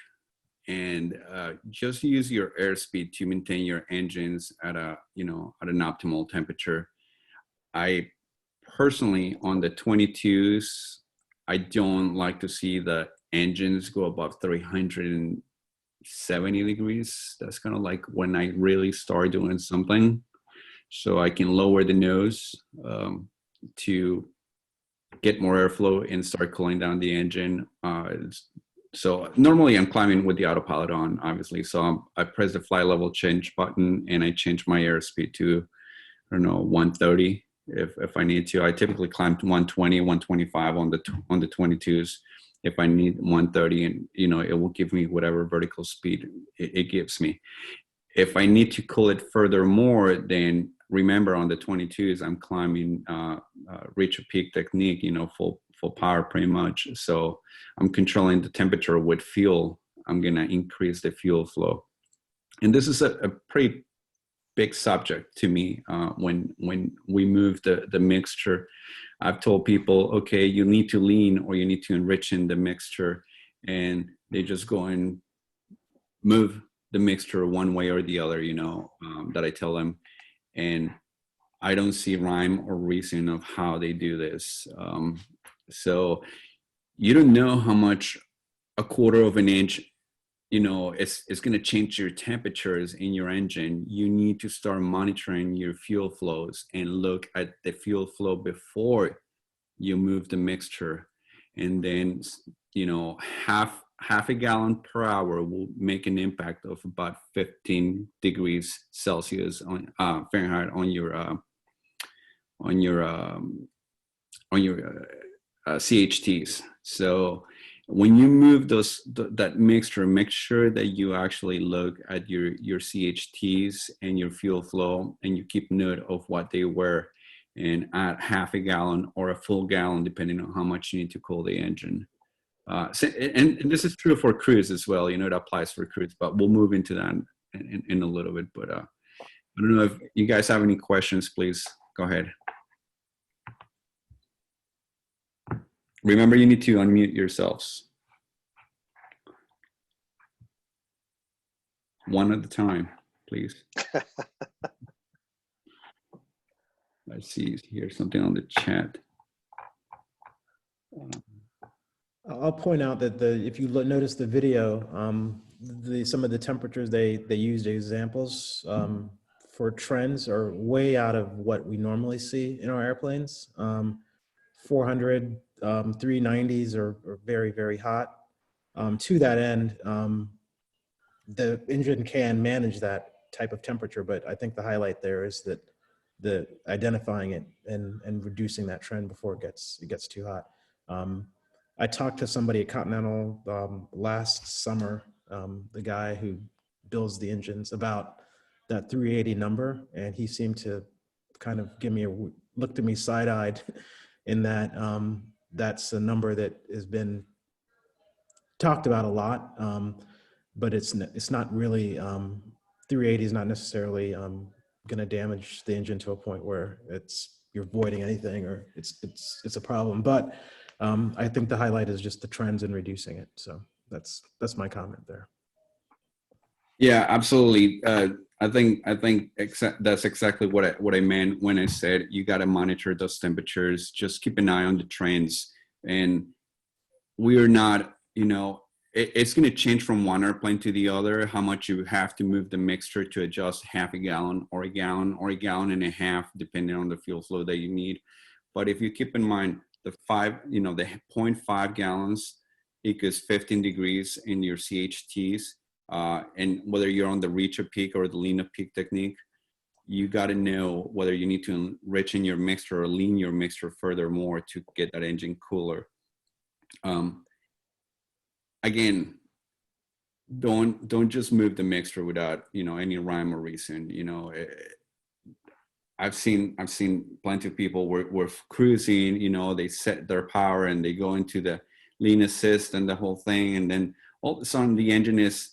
and just use your airspeed to maintain your engines at an optimal temperature. I personally, on the 22s, I don't like to see the engines go above 370 degrees. That's kind of like when I really start doing something, so I can lower the nose to get more airflow and start cooling down the engine. So normally I'm climbing with the autopilot on, obviously. So I press the fly level change button and I change my airspeed to, I don't know, 130 if I need to. I typically climb to 120, 125 on the 22s. If I need 130, and it will give me whatever vertical speed it gives me. If I need to cool it further more, then remember on the 22s I'm climbing reach a peak technique, full power pretty much. So I'm controlling the temperature with fuel. I'm gonna increase the fuel flow, and this is a pretty big subject to me. When we move the mixture, I've told people, okay, you need to lean or you need to enrich in the mixture, and they just go and move the mixture one way or the other, that I tell them, and I don't see rhyme or reason of how they do this. So you don't know how much a quarter of an inch, it's going to change your temperatures in your engine. You need to start monitoring your fuel flows and look at the fuel flow before you move the mixture. And then, half a gallon per hour will make an impact of about 15 degrees Celsius on Fahrenheit on your CHTs. So when you move that mixture, make sure that you actually look at your CHTs and your fuel flow, and you keep note of what they were, and add half a gallon or a full gallon depending on how much you need to cool the engine. And this is true for cruise as well. It applies for cruise, but we'll move into that in a little bit. But I don't know if you guys have any questions. Please go ahead. Remember, you need to unmute yourselves. One at a time, please. I see here something on the chat. I'll point out that if you notice the video, some of the temperatures they used examples for trends are way out of what we normally see in our airplanes. 400, 390s are very, very hot. To that end, the engine can manage that type of temperature, but I think the highlight there is that the identifying it and reducing that trend before it gets too hot. I talked to somebody at Continental last summer, the guy who builds the engines, about that 380 number, and he seemed to kind of looked at me side-eyed in that that's a number that has been talked about a lot, but it's not really, 380 is not necessarily going to damage the engine to a point where you're voiding anything or it's a problem. But I think the highlight is just the trends and reducing it. So that's my comment there. Yeah, absolutely. I think that's exactly what I meant when I said you got to monitor those temperatures. Just keep an eye on the trends, and we are not, it's going to change from one airplane to the other, how much you have to move the mixture to adjust half a gallon or a gallon or a gallon and a half, depending on the fuel flow that you need. But if you keep in mind the 0.5 gallons equals 15 degrees in your CHTs, and whether you're on the reach of peak or the lean of peak technique, you got to know whether you need to enrich in your mixture or lean your mixture furthermore to get that engine cooler. Again, don't just move the mixture without any rhyme or reason. I've seen plenty of people were cruising, they set their power and they go into the lean assist and the whole thing, and then all of a sudden the engine is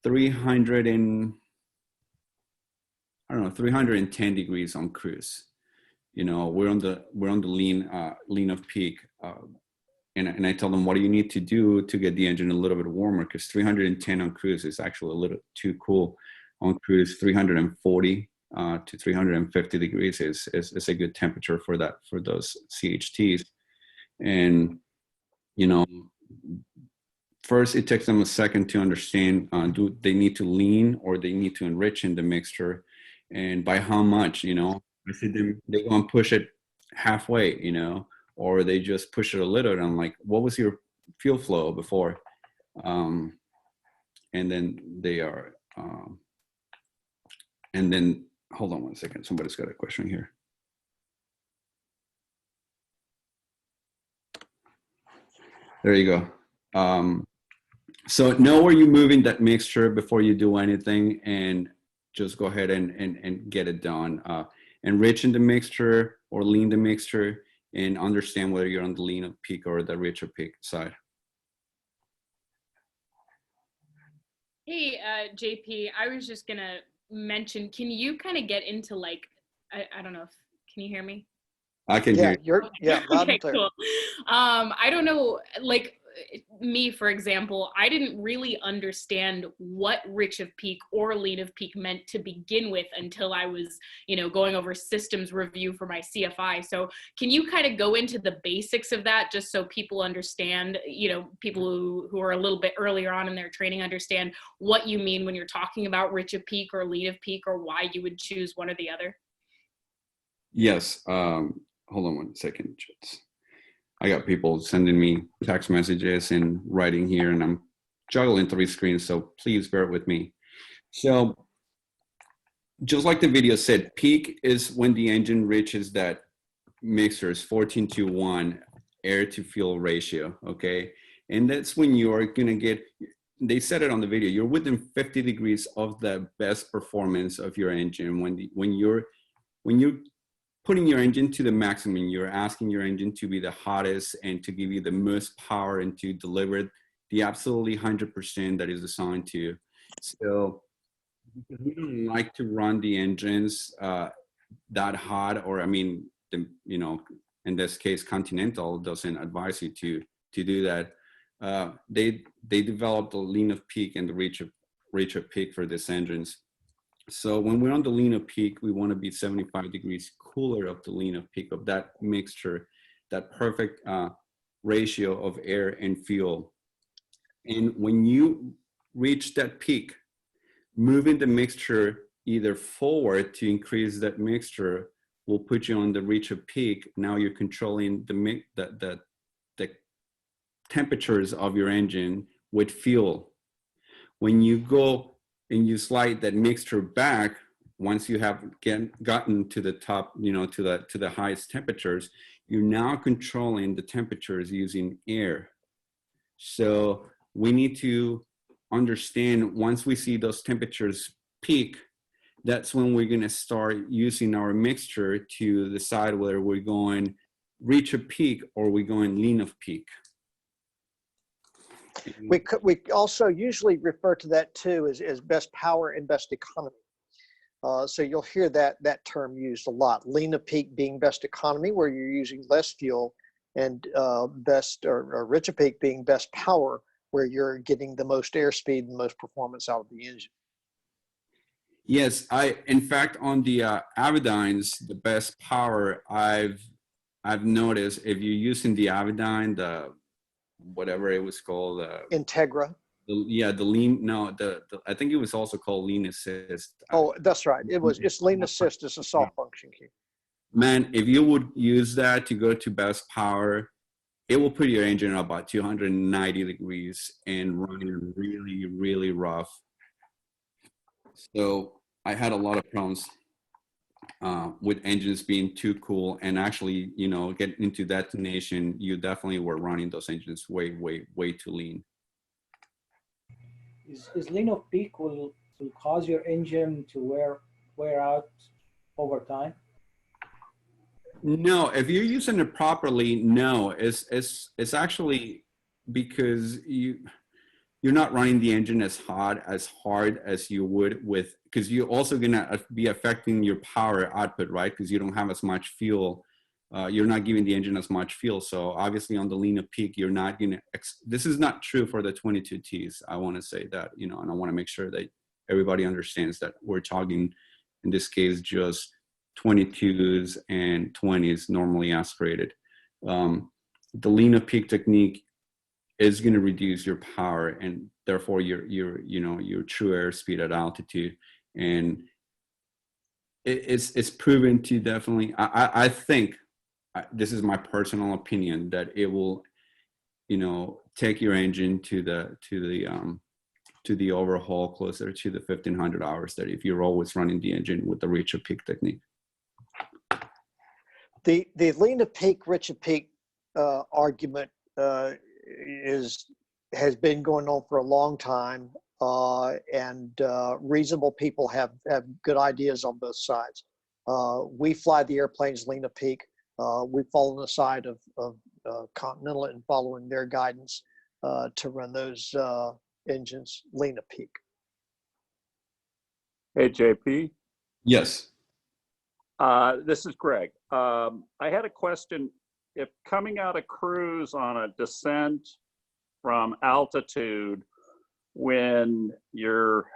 310 degrees on cruise. We're on the lean of peak. And I tell them, what do you need to do to get the engine a little bit warmer? Because 310 on cruise is actually a little too cool. On cruise, 340 to 350 degrees is a good temperature for those CHTs. And, first it takes them a second to understand, do they need to lean or they need to enrich in the mixture, and by how much. I see them, they go and push it halfway, or they just push it a little, and I'm like, what was your fuel flow before? And then they are, and then, hold on one second, somebody's got a question here. There you go. So know where you're moving that mixture before you do anything, and just go ahead and get it done. Enrich in the mixture or lean the mixture, and understand whether you're on the lean of peak or the rich of peak side. Hey, JP, I was just gonna mention, can you kind of get into like, I don't know if, can you hear me? I can hear you. Loud Okay, and clear. cool. I don't know, like me, for example, I didn't really understand what rich of peak or lean of peak meant to begin with until I was, going over systems review for my CFI. So can you kind of go into the basics of that, just so people understand, people who are a little bit earlier on in their training understand what you mean when you're talking about rich of peak or lean of peak, or why you would choose one or the other? Yes. Hold on one second. I got people sending me text messages and writing here, and I'm juggling 3 screens, so please bear with me. So just like the video said, peak is when the engine reaches that mixer's 14:1 air to fuel ratio, okay? And that's when you're gonna get, they said it on the video, you're within 50 degrees of the best performance of your engine. When you're putting your engine to the maximum, you're asking your engine to be the hottest and to give you the most power and to deliver the absolutely 100% that is assigned to you. So because we don't like to run the engines that hot, or in this case, Continental doesn't advise you to do that. They developed the lean of peak and the reach of peak for these engines. So when we're on the lean of peak, we want to be 75 degrees cooler of the lean of peak of that mixture, that perfect ratio of air and fuel. And when you reach that peak, moving the mixture either forward to increase that mixture will put you on the reach of peak. Now you're controlling the temperatures of your engine with fuel. When you go and you slide that mixture back, once you have gotten to the top, to the highest temperatures, you're now controlling the temperatures using air. So we need to understand, once we see those temperatures peak, that's when we're going to start using our mixture to decide whether we're going reach a peak or we're going lean of peak. We also usually refer to that too as best power and best economy. So you'll hear that term used a lot. Lean of peak being best economy, where you're using less fuel, and best or rich of peak being best power, where you're getting the most airspeed and the most performance out of the engine. Yes, in fact, on the Avidynes, the best power I've noticed, if you're using the Avidyne, whatever it was called. Integra. The lean. No, the I think it was also called lean assist. Oh, that's right. It's lean assist is a soft function key. Man, if you would use that to go to best power, it will put your engine about 290 degrees and running really, really rough. So I had a lot of problems with engines being too cool, and actually, you know, getting into detonation, you definitely were running those engines way, way, way too lean. Is lean of peak will cause your engine to wear out over time? No, if you're using it properly, no. It's actually because you're not running the engine as hard as you would with, because you're also gonna be affecting your power output, right? Because you don't have as much fuel. You're not giving the engine as much fuel. So obviously on the lean of peak, you're not gonna, this is not true for the 22Ts. I wanna say that, you know, and I wanna make sure that everybody understands that we're talking, in this case, just 22s and 20s normally aspirated. The lean of peak technique is going to reduce your power and therefore your true airspeed at altitude, and it's proven to definitely. I think this is my personal opinion that it will, you know, take your engine to the overhaul closer to the 1500 hours. That if you're always running the engine with the reach of peak technique. The lean of peak, rich of peak argument has been going on for a long time, and reasonable people have good ideas on both sides. We fly the airplanes lean of peak. We fall on the side of Continental and following their guidance to run those engines lean of peak. Hey, JP. Yes. This is Greg. I had a question. If coming out of cruise on a descent from altitude, when you're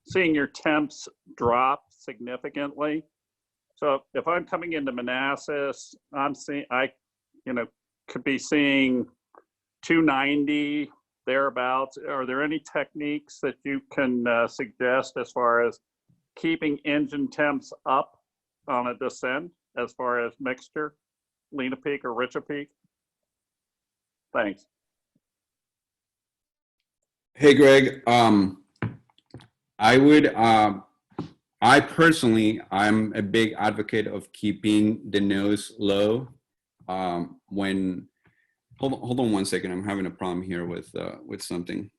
seeing your temps drop significantly, so if I'm coming into Manassas, I could be seeing 290 thereabouts. Are there any techniques that you can suggest as far as keeping engine temps up on a descent, as far as mixture, lean of peak or rich of peak? Thanks. Hey, Greg. I personally, I'm a big advocate of keeping the nose low. Hold on 1 second. I'm having a problem here with something.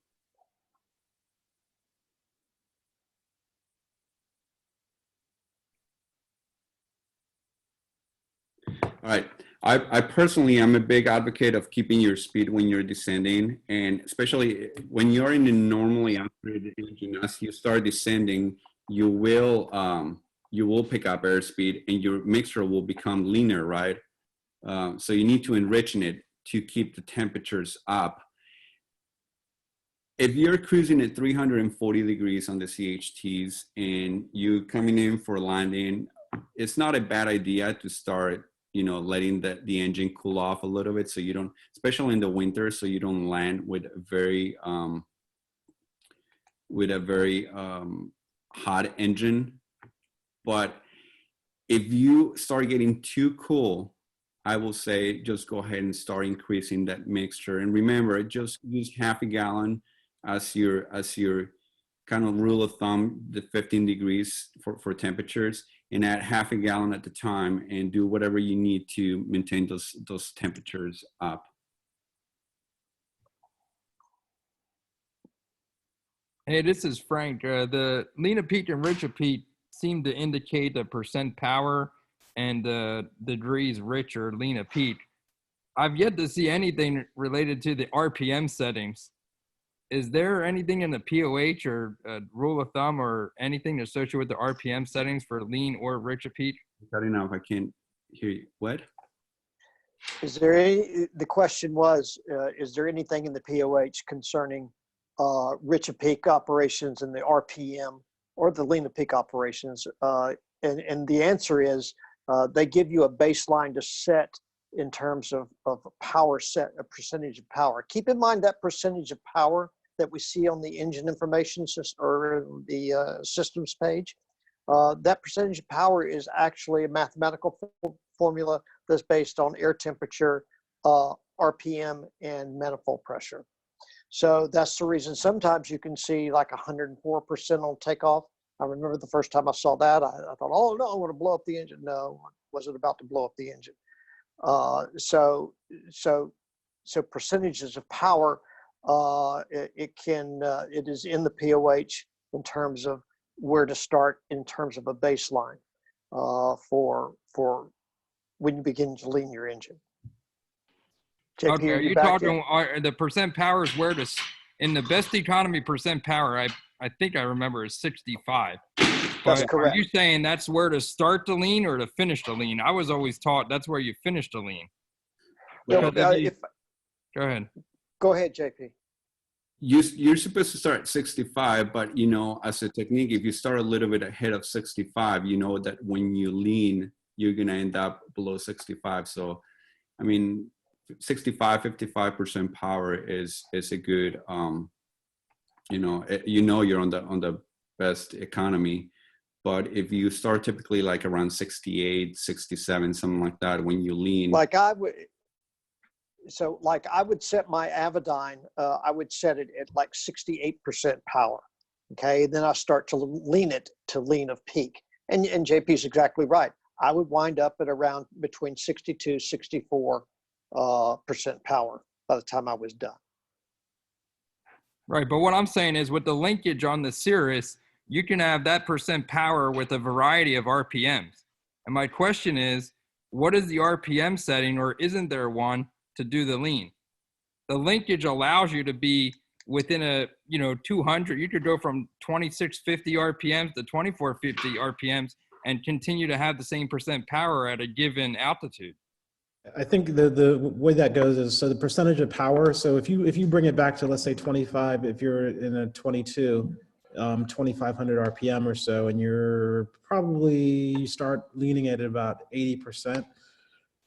All right. I personally am a big advocate of keeping your speed when you're descending, and especially when you're in a normally operated engine. As you start descending, you will pick up airspeed, and your mixture will become leaner, right? So you need to enrich in it to keep the temperatures up. If you're cruising at 340 degrees on the CHTs and you're coming in for landing, it's not a bad idea to start, you know, letting the engine cool off a little bit, so you don't, especially in the winter, so you don't land with a very hot engine. But if you start getting too cool, I will say just go ahead and start increasing that mixture. And remember, just use half a gallon as your kind of rule of thumb, the 15 degrees for temperatures, and add half a gallon at the time, and do whatever you need to maintain those temperatures up. Hey, this is Frank. The lean of peak and rich of peak seem to indicate the percent power and the degrees rich or lean of peak. I've yet to see anything related to the RPM settings. Is there anything in the POH or rule of thumb or anything associated with the RPM settings for lean or rich of peak? Cutting off, I can't hear you. What? Is there the question was, is there anything in the POH concerning rich of peak operations and the RPM or the lean of peak operations? And the answer is they give you a baseline to set in terms of power set, a percentage of power. Keep in mind that percentage of power that we see on the engine information system or the systems page. That percentage of power is actually a mathematical formula that's based on air temperature, RPM, and manifold pressure. So that's the reason sometimes you can see like 104% on takeoff. I remember the first time I saw that, I thought, oh no, I want to blow up the engine. No, I wasn't about to blow up the engine. So percentages of power, it is in the POH in terms of where to start in terms of a baseline for when you begin to lean your engine. JP, Okay, are you talking the percent power is where to, in the best economy percent power, I think I remember is 65. That's But correct. are you saying that's where to start the lean or to finish the lean? I was always taught that's where you finish the lean. No, Go ahead. Go ahead, JP. You're supposed to start at 65, but you know, as a technique, if you start a little bit ahead of 65, you know that when you lean, you're gonna end up below 65. So, I mean, 65, 55% power is a good, you know, you're on the best economy. But if you start typically like around 68, 67, something like that, when you lean, Like I would set my Avidyne, I would set it at like 68% power. Okay, then I start to lean it to lean of peak. And JP's exactly right. I would wind up at around between 62, 64% power by the time I was done. Right, but what I'm saying is with the linkage on the Cirrus, you can have that percent power with a variety of RPMs. And my question is, what is the RPM setting, or isn't there one to do the lean? The linkage allows you to be within a 200. You could go from 2650 RPMs to 2450 RPMs and continue to have the same percent power at a given altitude. I think the way that goes is, so the percentage of power. So if you bring it back to, let's say 25, if you're in a 22, 2,500 RPM or so, and you start leaning at about 80%.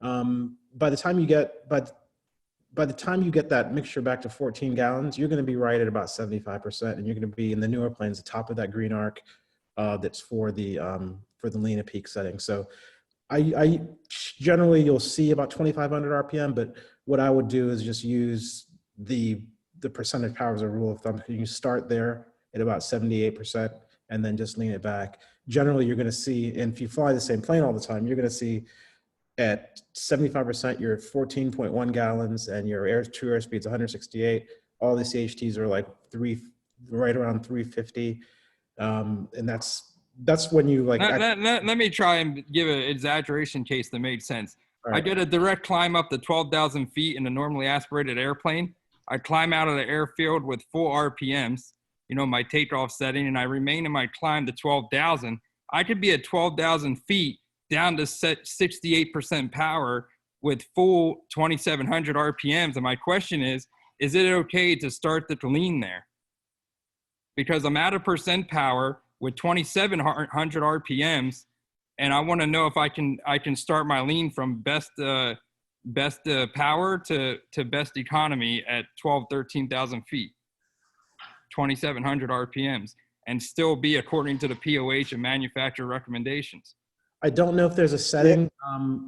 By the time you get that mixture back to 14 gallons, you're going to be right at about 75%, and you're going to be in the newer planes, the top of that green arc, that's for the lean at peak setting. So I generally, you'll see about 2,500 RPM, but what I would do is just use the percentage power as a rule of thumb. You start there at about 78% and then just lean it back. Generally, you're going to see, and if you fly the same plane all the time, you're going to see at 75%, you're 14.1 gallons, and your true airspeed is 168. All the CHTs are like right around 350, and that's when you like. Let me try and give an exaggeration case that made sense. Right. I did a direct climb up to 12,000 feet in a normally aspirated airplane. I climb out of the airfield with full RPMs, my takeoff setting, and I remain in my climb to 12,000. I could be at 12,000 feet down to set 68% power with full 2,700 RPMs. And my question is it okay to start the lean there? Because I'm at a percent power with 2,700 RPMs, and I want to know if I can start my lean from best power to best economy at 13,000 feet, 2,700 RPMs, and still be according to the POH and manufacturer recommendations. I don't know if there's a setting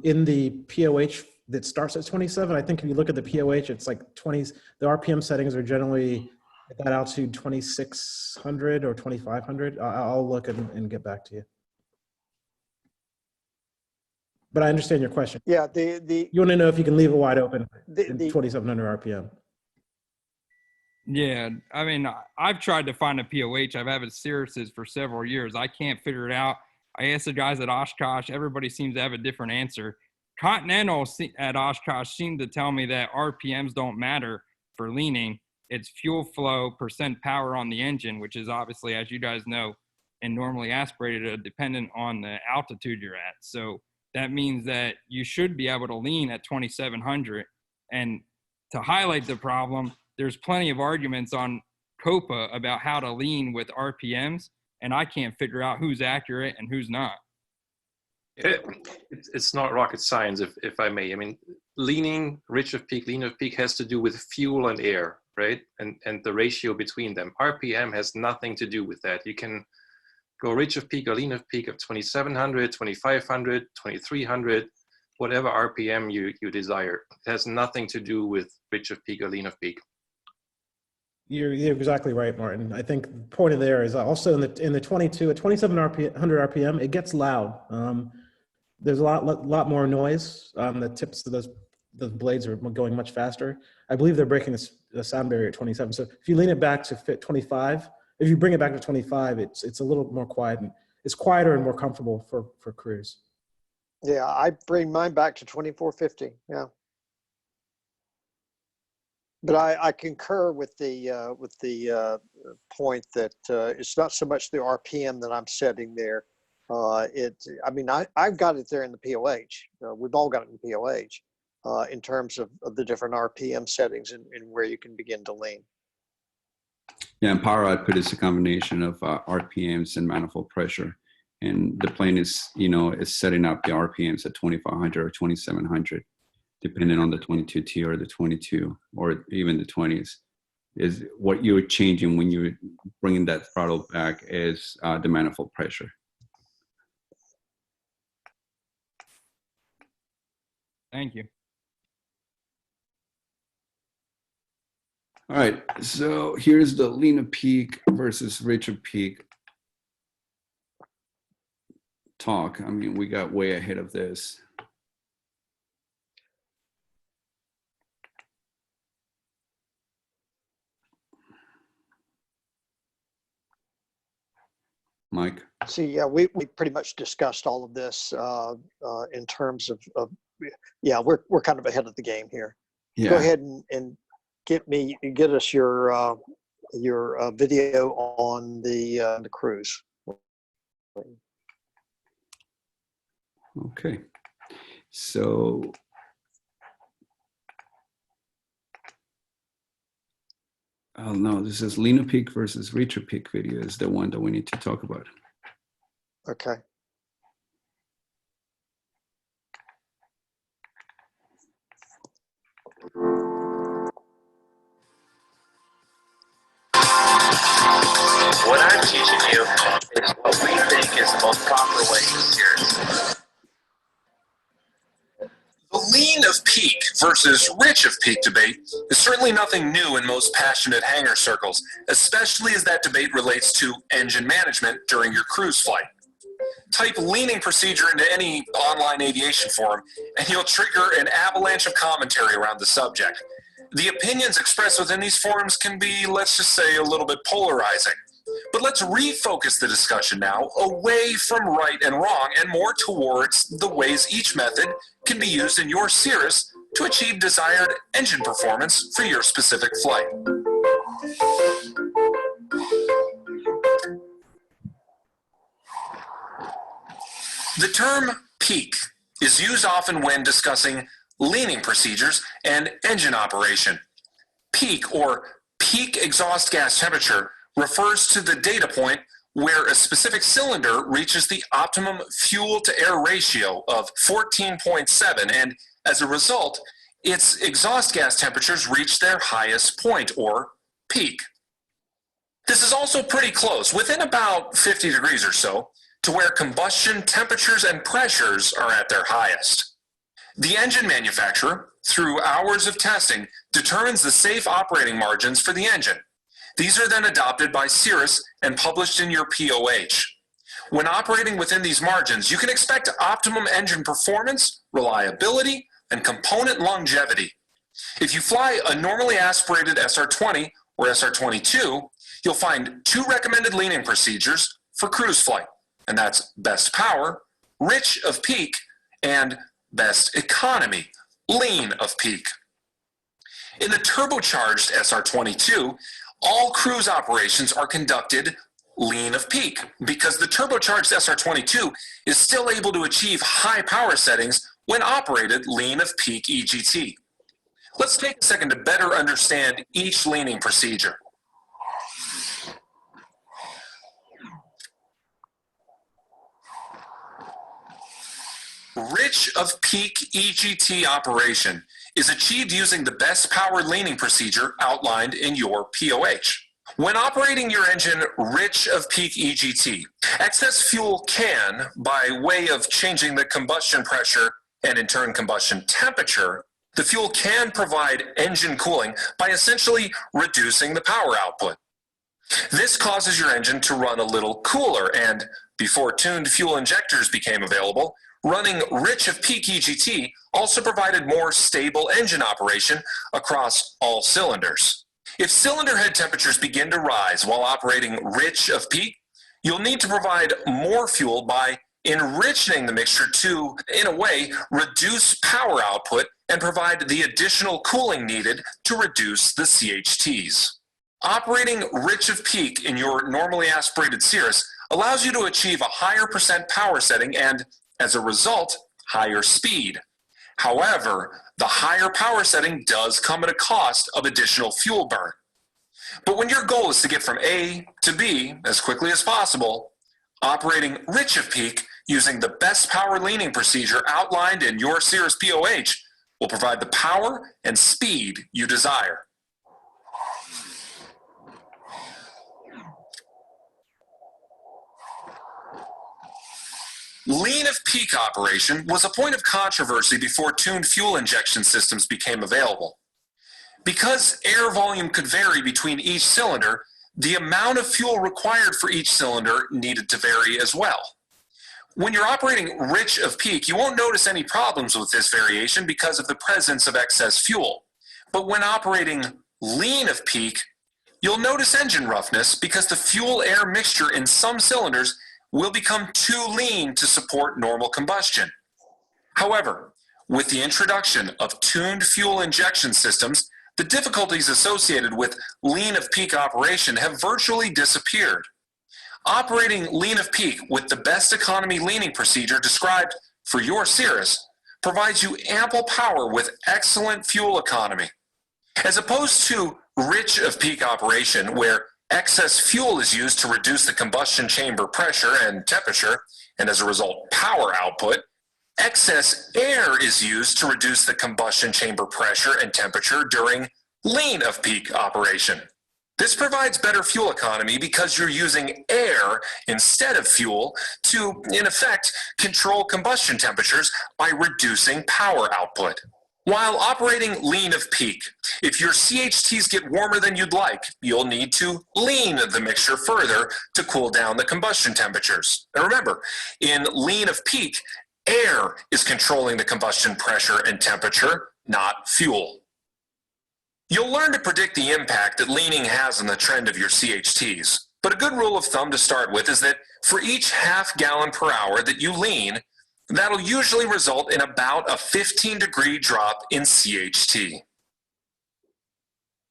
in the POH that starts at 27. I think if you look at the POH, it's like 20. The RPM settings are generally at that altitude 2,600 or 2,500. I'll look and get back to you. But I understand your question. Yeah, you want to know if you can leave it wide open at 2,700 RPM. Yeah, I mean, I've tried to find a POH. I've had Cirruses for several years. I can't figure it out. I asked the guys at Oshkosh. Everybody seems to have a different answer. Continental at Oshkosh seemed to tell me that RPMs don't matter for leaning. It's fuel flow, percent power on the engine, which is obviously, as you guys know, and normally aspirated, dependent on the altitude you're at. So that means that you should be able to lean at 2,700. And to highlight the problem, there's plenty of arguments on COPA about how to lean with RPMs, and I can't figure out who's accurate and who's not. It's not rocket science, if I may. I mean, leaning, rich of peak, lean of peak has to do with fuel and air, right? And the ratio between them. RPM has nothing to do with that. You can go rich of peak or lean of peak of 2,700, 2,500, 2,300, whatever RPM you desire. It has nothing to do with rich of peak or lean of peak. You're exactly right, Martin. I think the point of there is also in the 22 at 2,700 RPM, it gets loud. There's a lot more noise. The tips of those blades are going much faster. I believe they're breaking the sound barrier at 27. So if you lean it back to fit 25, if you bring it back to 25, it's a little more quiet, and it's quieter and more comfortable for cruise. Yeah, I bring mine back to 2450. Yeah. But I concur with the point that it's not so much the RPM that I'm setting there. I mean, I've got it there in the POH. We've all got it in POH in terms of the different RPM settings and where you can begin to lean. Yeah, and power output is a combination of RPMs and manifold pressure. And the plane is setting up the RPMs at 2,500 or 2,700. Depending on the 22T or the 22 or even the 20s, is what you're changing when you're bringing that throttle back is the manifold pressure. Thank you. All right, so here's the lean of peak versus rich of peak talk. I mean, we got way ahead of this. Mike? See, yeah, we pretty much discussed all of this in terms of yeah, we're kind of ahead of the game here. Yeah. Go ahead and get us your video on the cruise. Okay, so oh no, this is lean of peak versus rich of peak video is the one that we need to talk about. Okay. What I'm teaching you is what we think is the most proper way to Cirrus. The lean of peak versus rich of peak debate is certainly nothing new in most passionate hangar circles, especially as that debate relates to engine management during your cruise flight. Type leaning procedure into any online aviation forum, and you'll trigger an avalanche of commentary around the subject. The opinions expressed within these forums can be, let's just say, a little bit polarizing. But let's refocus the discussion now away from right and wrong and more towards the ways each method can be used in your Cirrus to achieve desired engine performance for your specific flight. The term peak is used often when discussing leaning procedures and engine operation. Peak, or peak exhaust gas temperature, refers to the data point where a specific cylinder reaches the optimum fuel-to-air ratio of 14.7, and as a result, its exhaust gas temperatures reach their highest point, or peak. This is also pretty close, within about 50 degrees or so, to where combustion temperatures and pressures are at their highest. The engine manufacturer, through hours of testing, determines the safe operating margins for the engine. These are then adopted by Cirrus and published in your POH. When operating within these margins, you can expect optimum engine performance, reliability, and component longevity. If you fly a normally aspirated SR-20 or SR-22, you'll find two recommended leaning procedures for cruise flight, and that's best power, rich of peak, and best economy, lean of peak. In the turbocharged SR-22, all cruise operations are conducted lean of peak because the turbocharged SR-22 is still able to achieve high power settings when operated lean of peak EGT. Let's take a second to better understand each leaning procedure. Rich of peak EGT operation is achieved using the best power leaning procedure outlined in your POH. When operating your engine rich of peak EGT, excess fuel can, by way of changing the combustion pressure and in turn combustion temperature, the fuel can provide engine cooling by essentially reducing the power output. This causes your engine to run a little cooler, and before tuned fuel injectors became available, running rich of peak EGT also provided more stable engine operation across all cylinders. If cylinder head temperatures begin to rise while operating rich of peak, you'll need to provide more fuel by enriching the mixture to, in a way, reduce power output and provide the additional cooling needed to reduce the CHTs. Operating rich of peak in your normally aspirated Cirrus allows you to achieve a higher percent power setting and, as a result, higher speed. However, the higher power setting does come at a cost of additional fuel burn. But when your goal is to get from A to B as quickly as possible, operating rich of peak using the best power leaning procedure outlined in your Cirrus POH will provide the power and speed you desire. Lean of peak operation was a point of controversy before tuned fuel injection systems became available. Because air volume could vary between each cylinder, the amount of fuel required for each cylinder needed to vary as well. When you're operating rich of peak, you won't notice any problems with this variation because of the presence of excess fuel. But when operating lean of peak, you'll notice engine roughness because the fuel-air mixture in some cylinders will become too lean to support normal combustion. However, with the introduction of tuned fuel injection systems, the difficulties associated with lean of peak operation have virtually disappeared. Operating lean of peak with the best economy leaning procedure described for your Cirrus provides you ample power with excellent fuel economy. As opposed to rich of peak operation, where excess fuel is used to reduce the combustion chamber pressure and temperature, and as a result, power output, excess air is used to reduce the combustion chamber pressure and temperature during lean of peak operation. This provides better fuel economy because you're using air instead of fuel to, in effect, control combustion temperatures by reducing power output. While operating lean of peak, if your CHTs get warmer than you'd like, you'll need to lean the mixture further to cool down the combustion temperatures. And remember, in lean of peak, air is controlling the combustion pressure and temperature, not fuel. You'll learn to predict the impact that leaning has on the trend of your CHTs. But a good rule of thumb to start with is that for each half gallon per hour that you lean, that'll usually result in about a 15-degree drop in CHT.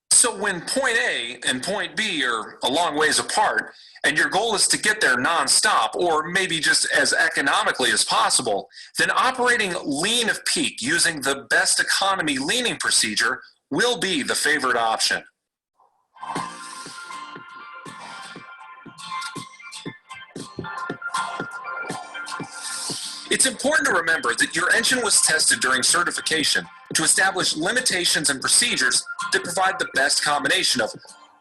So when point A and point B are a long ways apart, and your goal is to get there nonstop, or maybe just as economically as possible, then operating lean of peak using the best economy leaning procedure will be the favored option. It's important to remember that your engine was tested during certification to establish limitations and procedures that provide the best combination of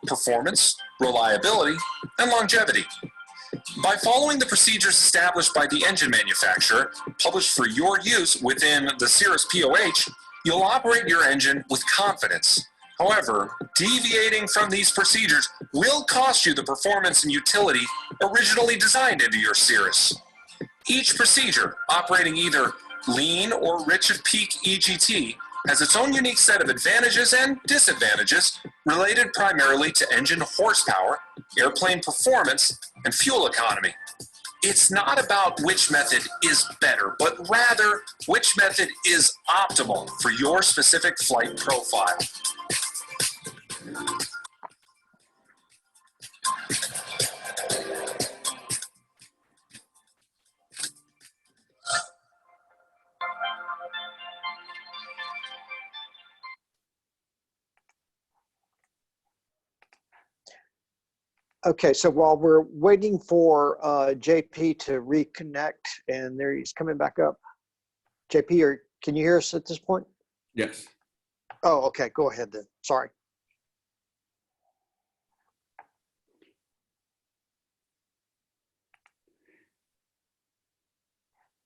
performance, reliability, and longevity. By following the procedures established by the engine manufacturer, published for your use within the Cirrus POH, you'll operate your engine with confidence. However, deviating from these procedures will cost you the performance and utility originally designed into your Cirrus. Each procedure, operating either lean or rich of peak EGT, has its own unique set of advantages and disadvantages related primarily to engine horsepower, airplane performance, and fuel economy. It's not about which method is better, but rather which method is optimal for your specific flight profile. Okay, so while we're waiting for JP to reconnect, and there he's coming back up. JP, or can you hear us at this point? Yes. Oh, okay. Go ahead then. Sorry.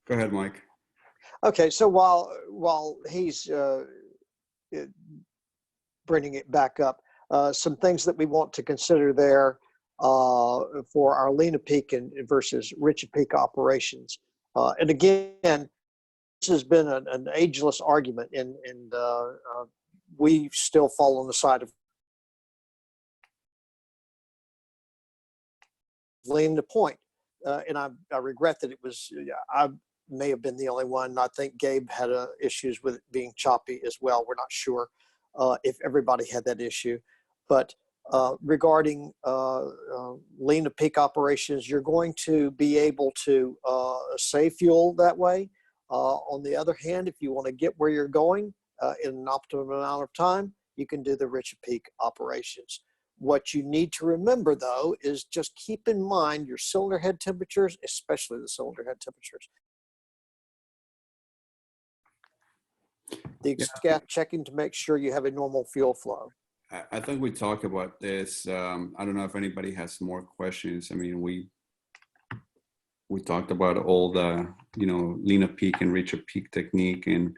Go ahead, Mike. Okay, so while he's bringing it back up, some things that we want to consider there for our Lena Peak and versus Richard Peak operations. And again, this has been an ageless argument, and we still fall on the side of Lena Point. And I regret that it was, I may have been the only one. I think Gabe had issues with it being choppy as well. We're not sure if everybody had that issue. But regarding Lena Peak operations, you're going to be able to save fuel that way. On the other hand, if you want to get where you're going in an optimum amount of time, you can do the Richard Peak operations. What you need to remember, though, is just keep in mind your cylinder head temperatures, especially the cylinder head temperatures. The checking to make sure you have a normal fuel flow. I think we talked about this. I don't know if anybody has more questions. I mean, we talked about all the, Lena Peak and Richard Peak technique, and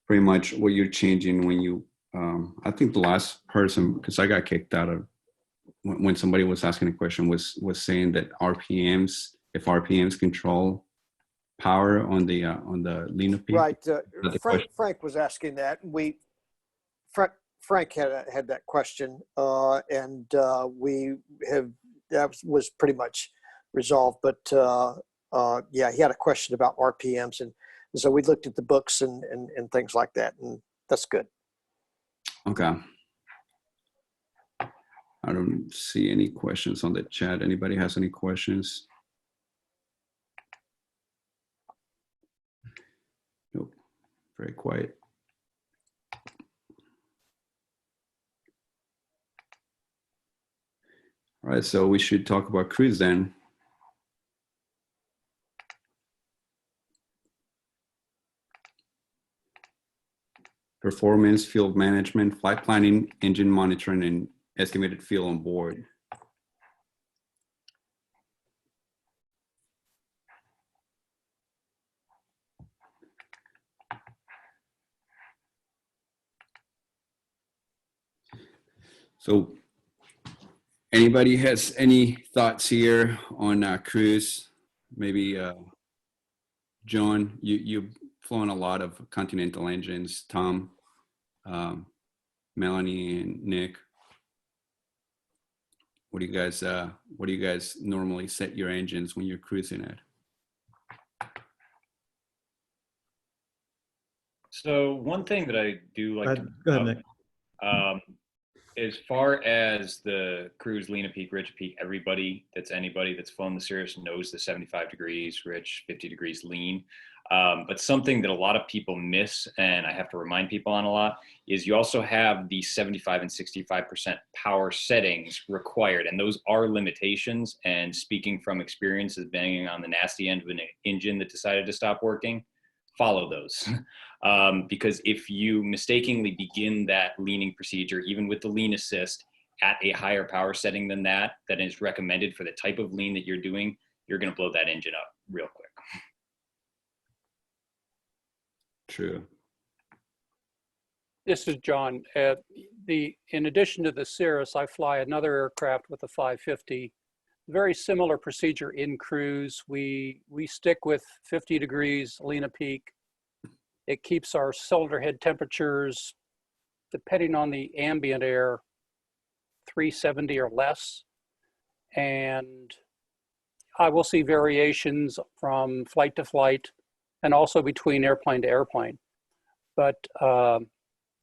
pretty much what you're changing when you, I think the last person, because I got kicked out of, when somebody was asking a question, was saying that RPMs, if RPMs control power on the Lena Peak. Right. Frank was asking that. Frank had that question, and that was pretty much resolved. But yeah, he had a question about RPMs, and so we looked at the books and things like that, and that's good. Okay. I don't see any questions on the chat. Anybody has any questions? Nope. Very quiet. All right, so we should talk about cruise then. Performance, fuel management, flight planning, engine monitoring, and estimated fuel on board. So anybody has any thoughts here on cruise? Maybe John, you've flown a lot of Continental engines. Tom, Melanie, and Nick. What do you guys normally set your engines when you're cruising at? So one thing that I do like Go ahead, Nick. As far as the cruise, Lena Peak, Richard Peak, anybody that's flown the Cirrus knows the 75 degrees rich, 50 degrees lean. But something that a lot of people miss, and I have to remind people on a lot, is you also have the 75 and 65% power settings required. And those are limitations. And speaking from experience as banging on the nasty end of an engine that decided to stop working, follow those. Because if you mistakenly begin that leaning procedure, even with the lean assist, at a higher power setting than that is recommended for the type of lean that you're doing, you're going to blow that engine up real quick. True. This is John. In addition to the Cirrus, I fly another aircraft with a 550. Very similar procedure in cruise. We stick with 50 degrees Lena Peak. It keeps our cylinder head temperatures, depending on the ambient air, 370 or less. And I will see variations from flight to flight and also between airplane to airplane. But, and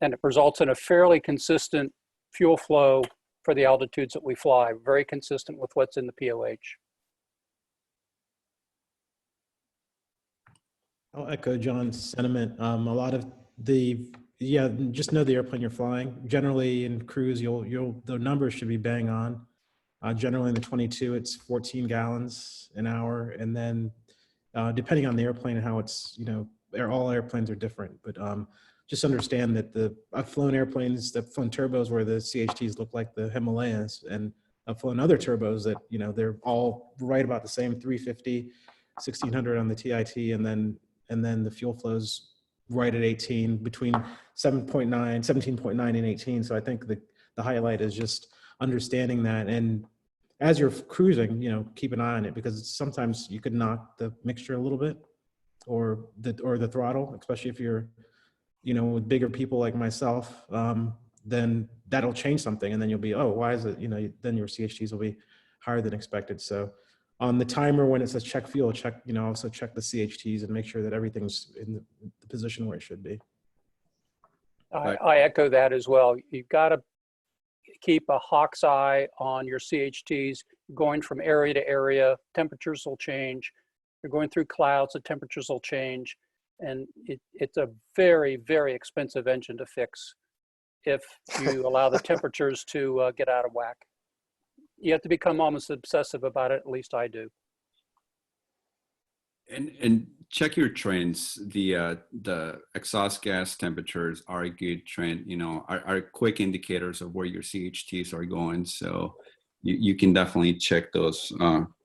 it results in a fairly consistent fuel flow for the altitudes that we fly, very consistent with what's in the POH. I'll echo John's sentiment. A lot of just know the airplane you're flying. Generally in cruise, the numbers should be bang on. Generally in the 22, it's 14 gallons an hour. And then depending on the airplane and how it's, all airplanes are different, but just understand that I've flown airplanes, I've flown turbos where the CHTs look like the Himalayas, and I've flown other turbos that, you know, they're all right about the same, 350, 1600 on the TIT, and then the fuel flow's right at 18, between 17.9 and 18. So I think the highlight is just understanding that, and as you're cruising, you know, keep an eye on it, because sometimes you could knock the mixture a little bit, or the throttle, especially if you're, you know, with bigger people like myself, then that'll change something, and then you'll be, oh, why is it, you know, then your CHTs will be higher than expected. So on the timer, when it says check fuel, check, you know, also check the CHTs and make sure that everything's in the position where it should be. I echo that as well. You've got to keep a hawk's eye on your CHTs. Going from area to area, temperatures will change. You're going through clouds, the temperatures will change. And it's a very, very expensive engine to fix if you allow the temperatures to get out of whack. You have to become almost obsessive about it, at least I do. And check your trends. The exhaust gas temperatures are a good trend, you know, are quick indicators of where your CHTs are going. So you can definitely check those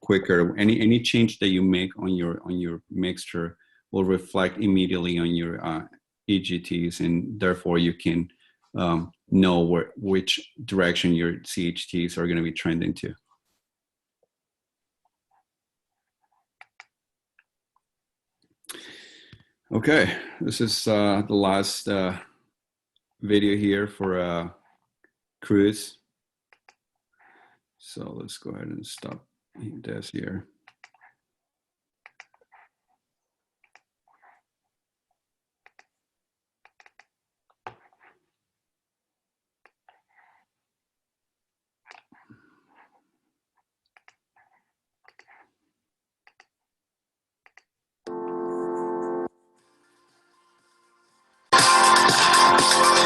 quicker. Any change that you make on your mixture will reflect immediately on your EGTs, and therefore you can know which direction your CHTs are going to be trending to. Okay, this is the last video here for cruise. So let's go ahead and stop this here.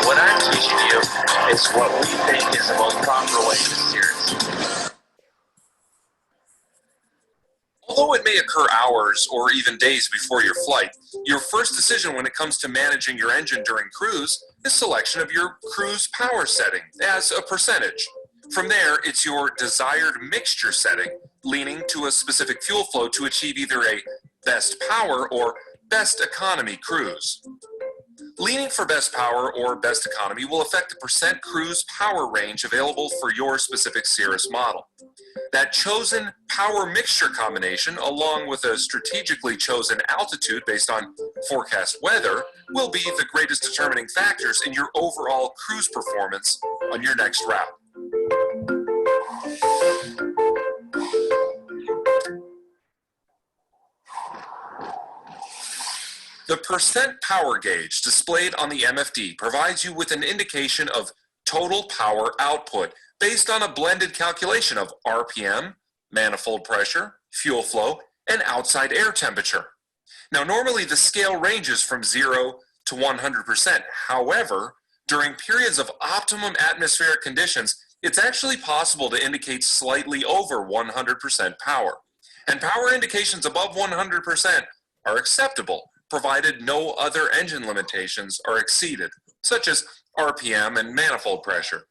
What I'm teaching you is what we think is the most proper way to Cirrus. Although it may occur hours or even days before your flight, your first decision when it comes to managing your engine during cruise is selection of your cruise power setting as a percentage. From there, it's your desired mixture setting, leaning to a specific fuel flow to achieve either a best power or best economy cruise. Leaning for best power or best economy will affect the percent cruise power range available for your specific Cirrus model. That chosen power mixture combination, along with a strategically chosen altitude based on forecast weather, will be the greatest determining factors in your overall cruise performance on your next route. The percent power gauge displayed on the MFD provides you with an indication of total power output based on a blended calculation of RPM, manifold pressure, fuel flow, and outside air temperature. Now, normally the scale ranges from 0 to 100%. However, during periods of optimum atmospheric conditions, it's actually possible to indicate slightly over 100% power. And power indications above 100% are acceptable, provided no other engine limitations are exceeded, such as RPM and manifold pressure.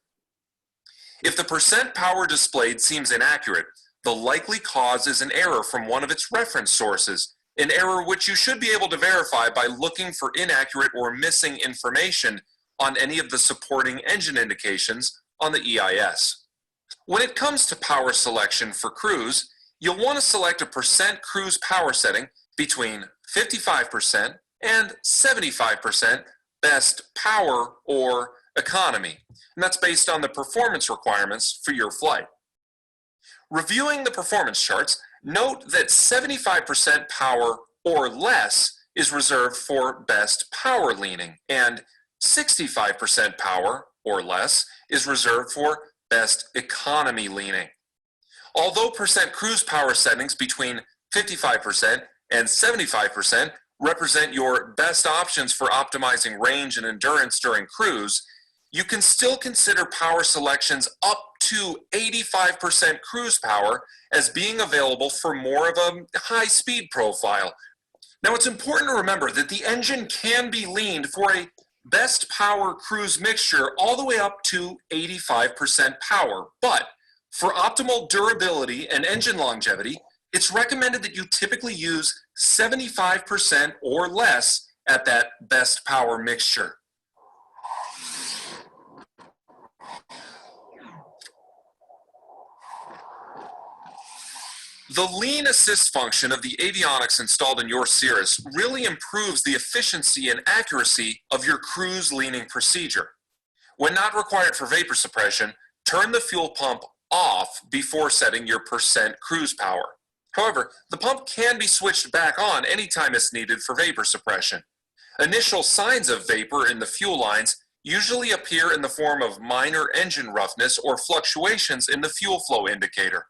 If the percent power displayed seems inaccurate, the likely cause is an error from one of its reference sources, an error which you should be able to verify by looking for inaccurate or missing information on any of the supporting engine indications on the EIS. When it comes to power selection for cruise, you'll want to select a percent cruise power setting between 55% and 75% best power or economy, and that's based on the performance requirements for your flight. Reviewing the performance charts, note that 75% power or less is reserved for best power leaning, and 65% power or less is reserved for best economy leaning. Although percent cruise power settings between 55% and 75% represent your best options for optimizing range and endurance during cruise, you can still consider power selections up to 85% cruise power as being available for more of a high speed profile, Now, it's important to remember that the engine can be leaned for a best power cruise mixture all the way up to 85% power, but for optimal durability and engine longevity, it's recommended that you typically use 75% or less at that best power mixture. The lean assist function of the avionics installed in your Cirrus really improves the efficiency and accuracy of your cruise leaning procedure. When not required for vapor suppression, turn the fuel pump off before setting your percent cruise power. However, the pump can be switched back on anytime it's needed for vapor suppression. Initial signs of vapor in the fuel lines usually appear in the form of minor engine roughness or fluctuations in the fuel flow indicator.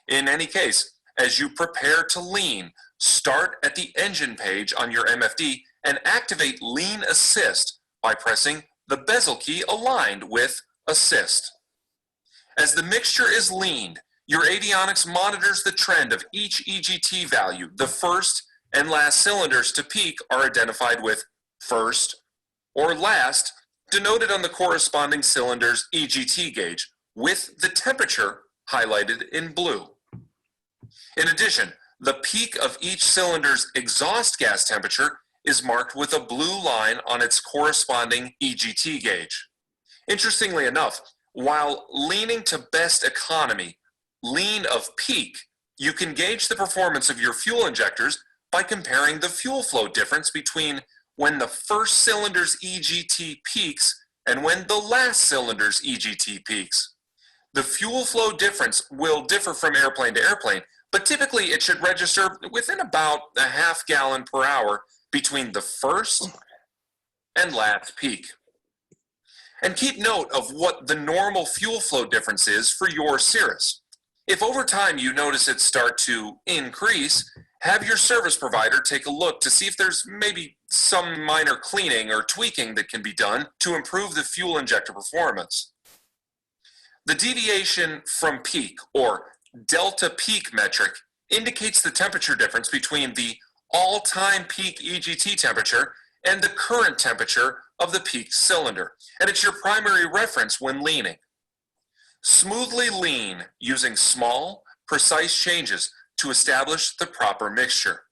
In any case, as you prepare to lean, start at the engine page on your MFD and activate Lean Assist by pressing the bezel key aligned with Assist. As the mixture is leaned, your avionics monitors the trend of each EGT value. The first and last cylinders to peak are identified with first or last, denoted on the corresponding cylinder's EGT gauge, with the temperature highlighted in blue. In addition, the peak of each cylinder's exhaust gas temperature is marked with a blue line on its corresponding EGT gauge. Interestingly enough, while leaning to best economy, lean of peak, you can gauge the performance of your fuel injectors by comparing the fuel flow difference between when the first cylinder's EGT peaks and when the last cylinder's EGT peaks. The fuel flow difference will differ from airplane to airplane, but typically it should register within about a half gallon per hour between the first and last peak. And keep note of what the normal fuel flow difference is for your Cirrus. If over time you notice it start to increase, have your service provider take a look to see if there's maybe some minor cleaning or tweaking that can be done to improve the fuel injector performance. The deviation from peak, or delta peak metric, indicates the temperature difference between the all-time peak EGT temperature and the current temperature of the peak cylinder, and it's your primary reference when leaning. Smoothly lean using small, precise changes to establish the proper mixture.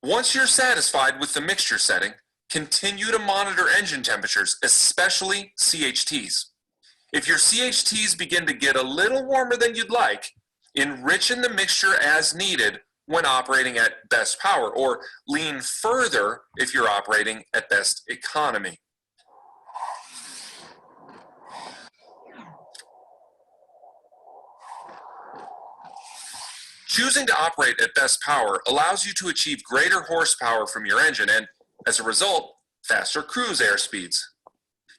Once you're satisfied with the mixture setting, continue to monitor engine temperatures, especially CHTs. If your CHTs begin to get a little warmer than you'd like, enrichen the mixture as needed when operating at best power, or lean further if you're operating at best economy. Choosing to operate at best power allows you to achieve greater horsepower from your engine and, as a result, faster cruise airspeeds.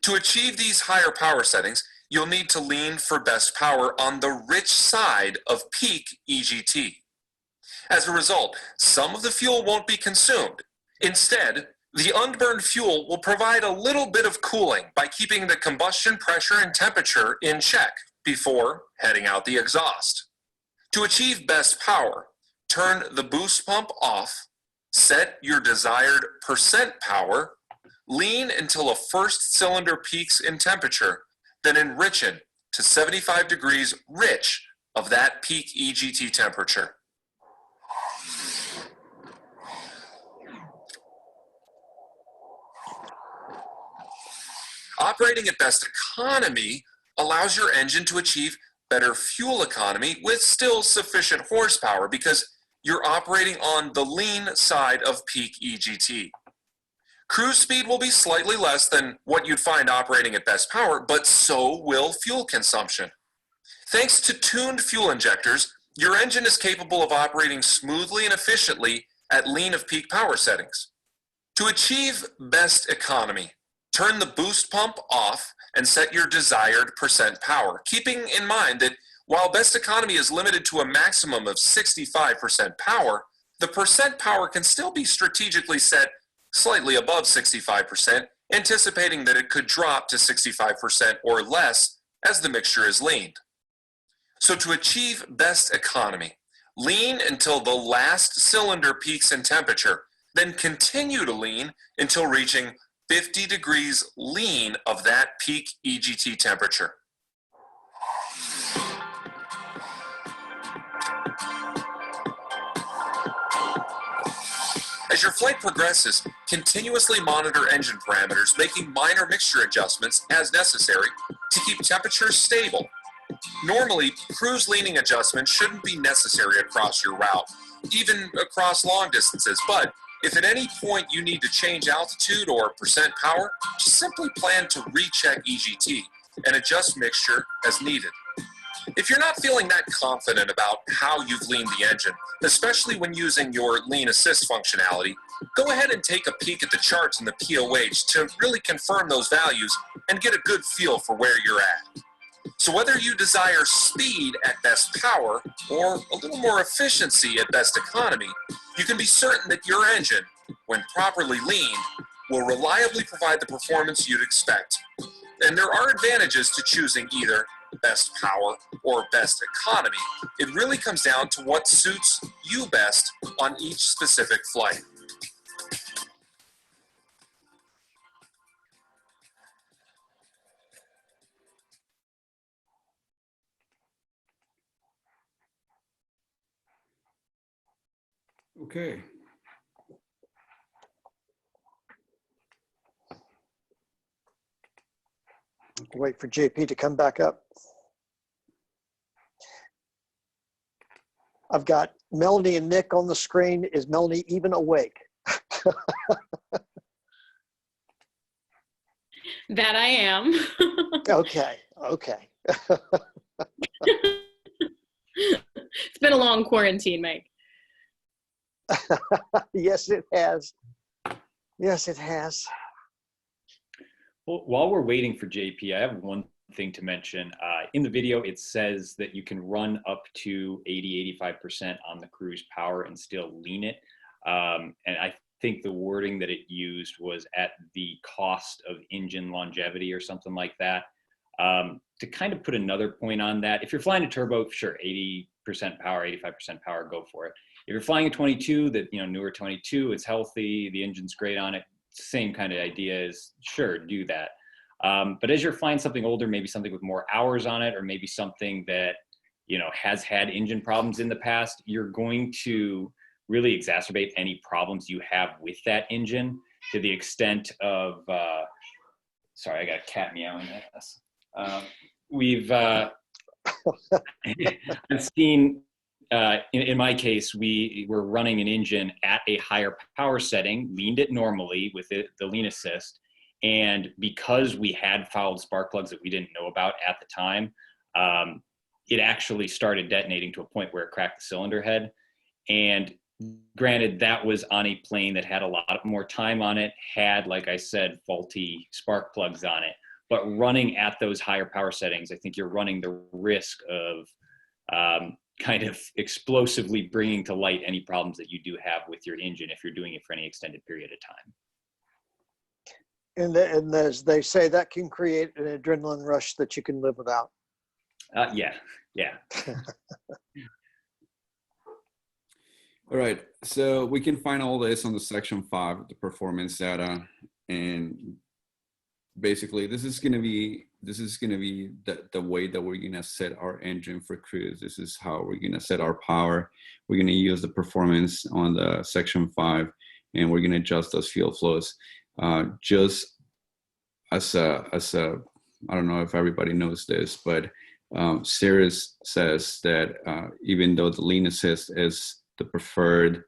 To achieve these higher power settings, you'll need to lean for best power on the rich side of peak EGT. As a result, some of the fuel won't be consumed. Instead, the unburned fuel will provide a little bit of cooling by keeping the combustion pressure and temperature in check before heading out the exhaust. To achieve best power, turn the boost pump off, set your desired percent power, lean until a first cylinder peaks in temperature, then enrichen to 75 degrees rich of that peak EGT temperature. Operating at best economy allows your engine to achieve better fuel economy with still sufficient horsepower because you're operating on the lean side of peak EGT. Cruise speed will be slightly less than what you'd find operating at best power, but so will fuel consumption. Thanks to tuned fuel injectors, your engine is capable of operating smoothly and efficiently at lean of peak power settings. To achieve best economy, turn the boost pump off and set your desired percent power, keeping in mind that while best economy is limited to a maximum of 65% power, the percent power can still be strategically set slightly above 65%, anticipating that it could drop to 65% or less as the mixture is leaned. So to achieve best economy, lean until the last cylinder peaks in temperature, Then continue to lean until reaching 50 degrees lean of that peak EGT temperature. As your flight progresses, continuously monitor engine parameters, making minor mixture adjustments as necessary to keep temperatures stable. Normally, cruise leaning adjustments shouldn't be necessary across your route, even across long distances, but if at any point you need to change altitude or percent power, just simply plan to recheck EGT and adjust mixture as needed. If you're not feeling that confident about how you've leaned the engine, especially when using your lean assist functionality, go ahead and take a peek at the charts in the POH to really confirm those values and get a good feel for where you're at. So whether you desire speed at best power or a little more efficiency at best economy, you can be certain that your engine, when properly leaned, will reliably provide the performance you'd expect. And there are advantages to choosing either best power or best economy. It really comes down to what suits you best on each specific flight. Okay. Wait for JP to come back up. I've got Melanie and Nick on the screen. Is Melanie even awake? That I am. Okay, okay. It's been a long quarantine, Mike. Yes, it has. Yes, it has. Well, while we're waiting for JP, I have one thing to mention. In the video, it says that you can run up to 80-85% on the cruise power and still lean it. And I think the wording that it used was at the cost of engine longevity or something like that. To kind of put another point on that, if you're flying a turbo, sure, 80% power, 85% power, go for it. If you're flying a 22, that, you know, newer 22, it's healthy, the engine's great on it, same kind of idea is, sure, do that. But as you're flying something older, maybe something with more hours on it, or maybe something that, you know, has had engine problems in the past, you're going to really exacerbate any problems you have with that engine to the extent of, sorry, I got a cat meowing at us. I've seen, in my case, we were running an engine at a higher power setting, leaned it normally with the lean assist. And because we had fouled spark plugs that we didn't know about at the time, it actually started detonating to a point where it cracked the cylinder head. And granted, that was on a plane that had a lot more time on it, had, like I said, faulty spark plugs on it. But running at those higher power settings, I think you're running the risk of kind of explosively bringing to light any problems that you do have with your engine if you're doing it for any extended period of time. And as they say, that can create an adrenaline rush that you can live without. Yeah. All right, so we can find all this on the section 5, the performance data, and basically this is going to be the way that we're going to set our engine for cruise. This is how we're going to set our power. We're going to use the performance on the section 5, and we're going to adjust those fuel flows. Just as a I don't know if everybody knows this, but Cirrus says that even though the lean assist is the preferred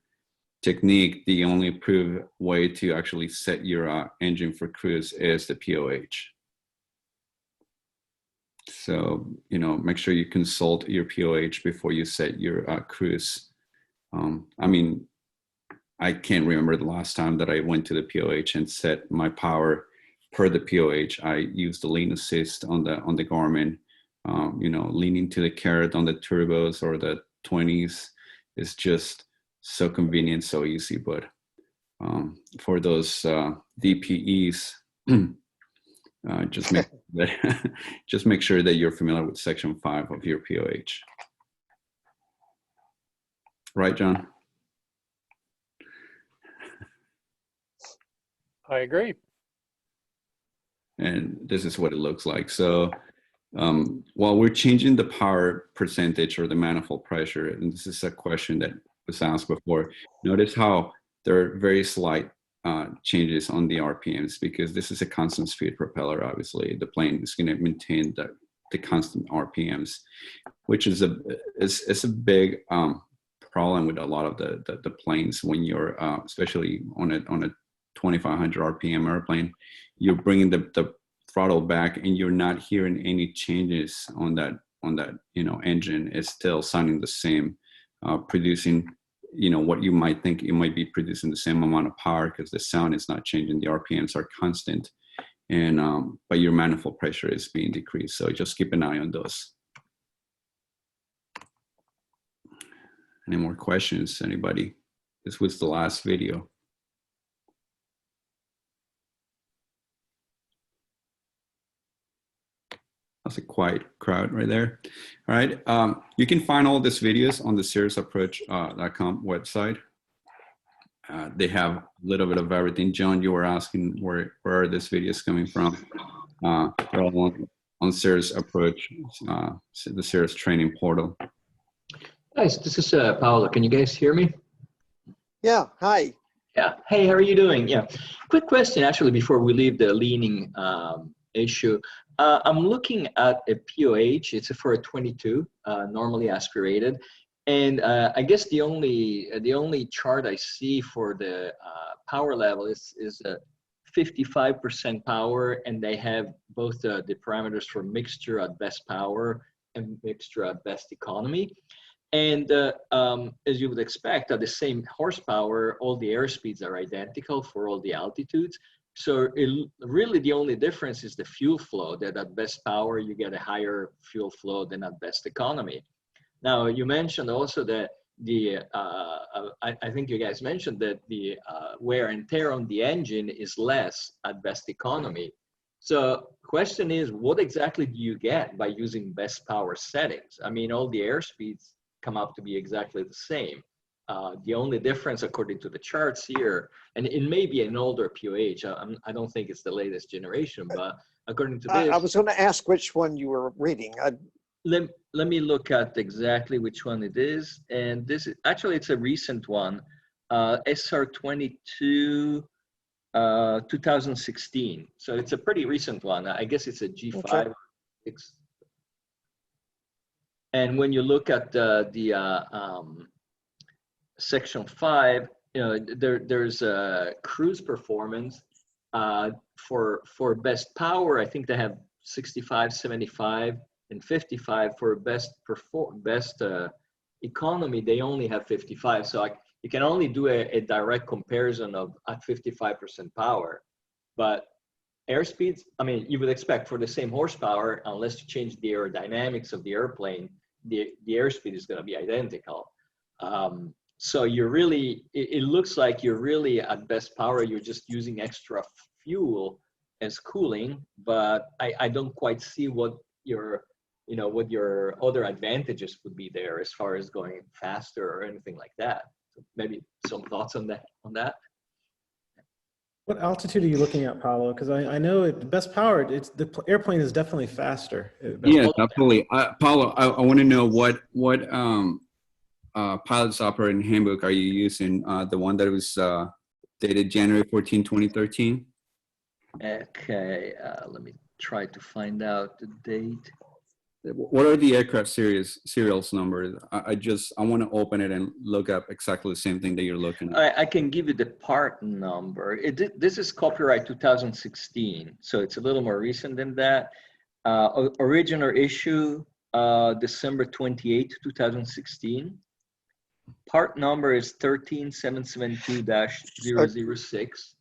technique, the only approved way to actually set your engine for cruise is the POH. So, you know, make sure you consult your POH before you set your cruise. I mean, I can't remember the last time that I went to the POH and set my power per the POH. I used the lean assist on the Garmin. You know, leaning to the carrot on the turbos or the 20s is just so convenient, so easy. But for those DPEs, just make sure that you're familiar with section 5 of your POH. Right, John? I agree. And this is what it looks like. So while we're changing the power percentage or the manifold pressure, and this is a question that was asked before, notice how there are very slight changes on the RPMs, because this is a constant speed propeller. Obviously, the plane is going to maintain the constant RPMs, which is a big problem with a lot of the planes when you're especially on a 2500 RPM airplane. You're bringing the throttle back and you're not hearing any changes on that engine. It's still sounding the same, producing what you might think it might be producing the same amount of power, because the sound is not changing, the RPMs are constant, and but your manifold pressure is being decreased. So just keep an eye on those. Any more questions, anybody? This was the last video. That's a quiet crowd right there. All right, you can find all these videos on the cirrusapproach.com website. They have a little bit of everything. John, you were asking where are these videos coming from? They're all on Cirrus Approach, the Cirrus training portal. Guys, this is Paolo. Can you guys hear me? Yeah, hi. Yeah, hey, how are you doing? Yeah, quick question actually before we leave the leaning issue. I'm looking at a POH. It's for a 22, normally aspirated, and I guess the only chart I see for the power level is 55% power, and they have both the parameters for mixture at best power and mixture at best economy. And as you would expect, at the same horsepower, all the airspeeds are identical for all the altitudes. So really the only difference is the fuel flow, that at best power, you get a higher fuel flow than at best economy. Now, you mentioned also that I think you guys mentioned that the wear and tear on the engine is less at best economy. So question is, what exactly do you get by using best power settings? I mean, all the airspeeds come up to be exactly the same. The only difference, according to the charts here, and it may be an older POH, I don't think it's the latest generation, but according to this— I was going to ask which one you were reading. Let me look at exactly which one it is. And this is, actually, it's a recent one, SR22, 2016. So it's a pretty recent one. I guess it's a G5. Okay. And when you look at the section 5, there's a cruise performance for best power. I think they have 65, 75, and 55. For best economy, they only have 55. So you can only do a direct comparison of at 55% power. But airspeeds, I mean, you would expect for the same horsepower, unless you change the aerodynamics of the airplane, the airspeed is going to be identical. So you're really, it looks like you're really at best power, you're just using extra fuel as cooling, but I don't quite see what your other advantages would be there as far as going faster or anything like that. So maybe some thoughts on that. What altitude are you looking at, Paolo? Because I know the best power, the airplane is definitely faster. Yeah, definitely. Paolo, I want to know what Pilots Operating Handbook are you using? The one that was dated January 14, 2013? Okay, let me try to find out the date. What are the aircraft serials numbers? I want to open it and look up exactly the same thing that you're looking at. I can give you the part number. This is copyright 2016, so it's a little more recent than that. Original issue, December 28, 2016. Part number is 13772-006.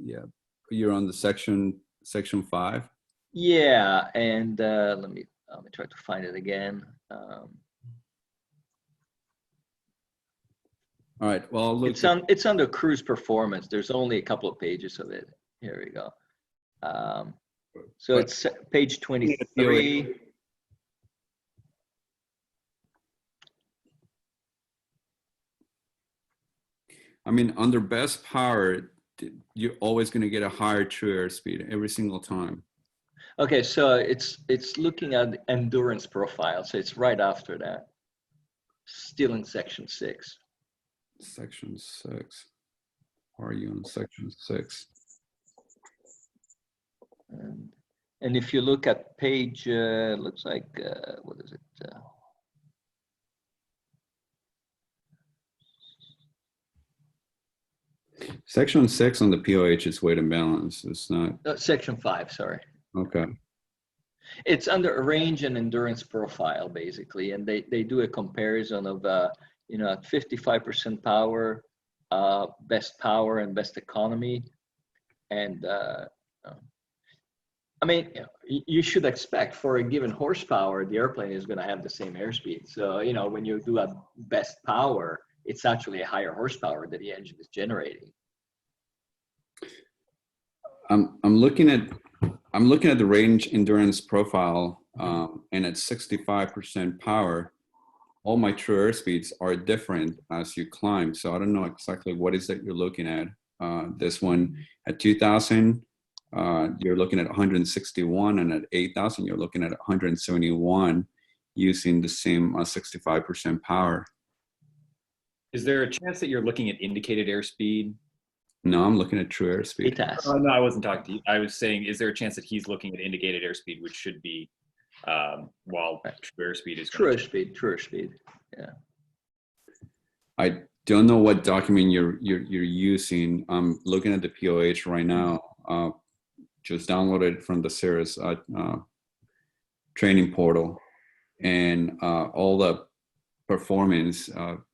Yeah, you're on the section 5. Yeah, and let me try to find it again. All right. Well, it's under cruise performance. There's only a couple of pages of it. Here we go. So it's page 23. I mean, under best power, you're always going to get a higher true airspeed every single time. Okay, so it's looking at endurance profile, so it's right after that. Still in section 6. Section 6. Are you on section 6? And if you look at page, looks like, what is it? Section 6 on the POH is weight and balance. It's not. Section 5, sorry. Okay. It's under range and endurance profile, basically, and they do a comparison of, you know, at 55% power, best power and best economy, and I mean, you should expect for a given horsepower, the airplane is going to have the same airspeed. So, you know, when you do a best power, it's actually a higher horsepower that the engine is generating. I'm looking at the range endurance profile, and at 65% power, all my true airspeeds are different as you climb. So I don't know exactly what is that you're looking at. This one at 2,000, you're looking at 161, and at 8,000, you're looking at 171 using the same 65% power. Is there a chance that you're looking at indicated airspeed? No, I'm looking at true airspeed. No, I wasn't talking to you. I was saying, is there a chance that he's looking at indicated airspeed, which should be, while true airspeed is true airspeed. Yeah. I don't know what document you're using. I'm looking at the POH right now. Just downloaded it from the Cirrus training portal, and all the performance,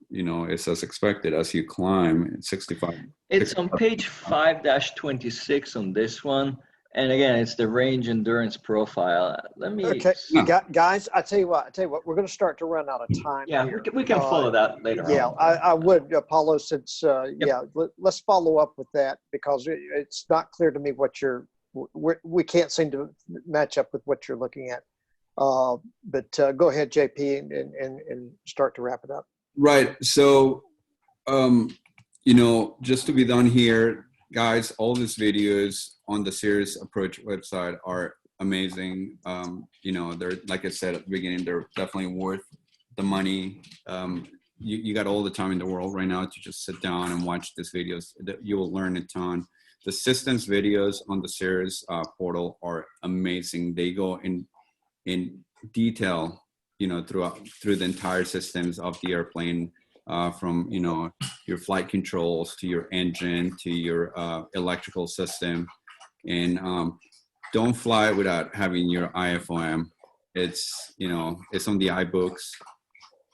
you know, is as expected as you climb at 65. It's on page 5-26 on this one. And again, it's the range endurance profile. Let me. Okay, guys, I tell you what, we're going to start to run out of time. Yeah, here. we can follow that later Yeah, on. I would, Paulo, since, yeah, let's follow up with that, because it's not clear to me what we can't seem to match up with what you're looking at. But go ahead, JP, and start to wrap it up. Right. So, you know, just to be done here, guys, all these videos on the Cirrus Approach website are amazing. You know, they're, like I said at the beginning, they're definitely worth the money. You got all the time in the world right now to just sit down and watch these videos. You will learn a ton. The systems videos on the Cirrus portal are amazing. They go in detail, you know, through the entire systems of the airplane, from, you know, your flight controls to your engine to your electrical system. And don't fly without having your IFOM. It's, you know, it's on the iBooks.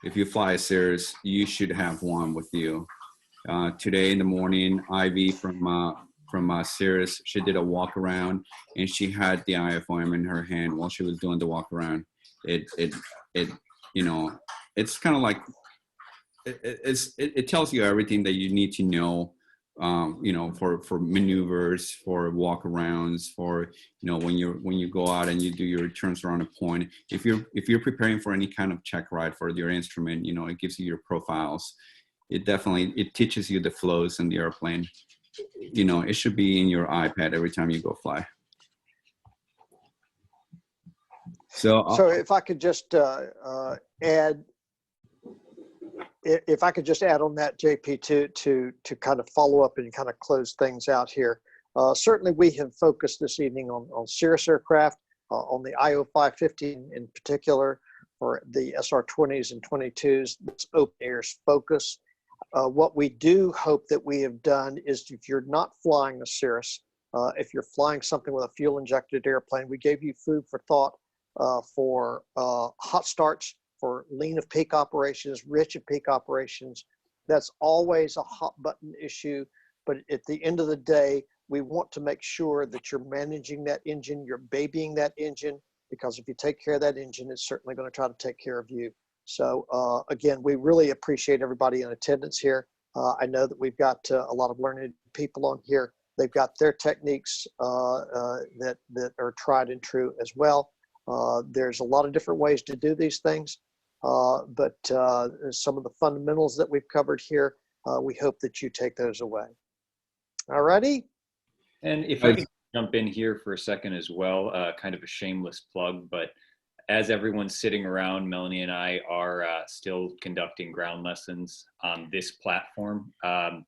If you fly a Cirrus, you should have one with you. Today in the morning, Ivy from Cirrus, she did a walk around, and she had the IFOM in her hand while she was doing the walk around. It you know, it's kind of like it tells you everything that you need to know, you know, for maneuvers, for walk arounds, for, you know, when you go out and you do your turns around a point. If you're preparing for any kind of check ride for your instrument, you know, it gives you your profiles. It teaches you the flows in the airplane. You know, it should be in your iPad every time you go fly. So if I could just add, if I could just add on that, JP, to kind of follow up and kind of close things out here. Certainly, we have focused this evening on Cirrus aircraft, on the IO550 in particular, or the SR-20s and 22s. That's Open Air's focus. What we do hope that we have done is, if you're not flying a Cirrus, if you're flying something with a fuel-injected airplane, we gave you food for thought for hot starts, for lean of peak operations, rich of peak operations. That's always a hot button issue, but at the end of the day, we want to make sure that you're managing that engine, you're babying that engine, because if you take care of that engine, it's certainly going to try to take care of you. So again, we really appreciate everybody in attendance here. I know that we've got a lot of learned people on here. They've got their techniques that are tried and true as well. There's a lot of different ways to do these things, but some of the fundamentals that we've covered here, we hope that you take those away. All righty. And if I could jump in here for a second as well, kind of a shameless plug, but as everyone's sitting around, Melanie and I are still conducting ground lessons on this platform.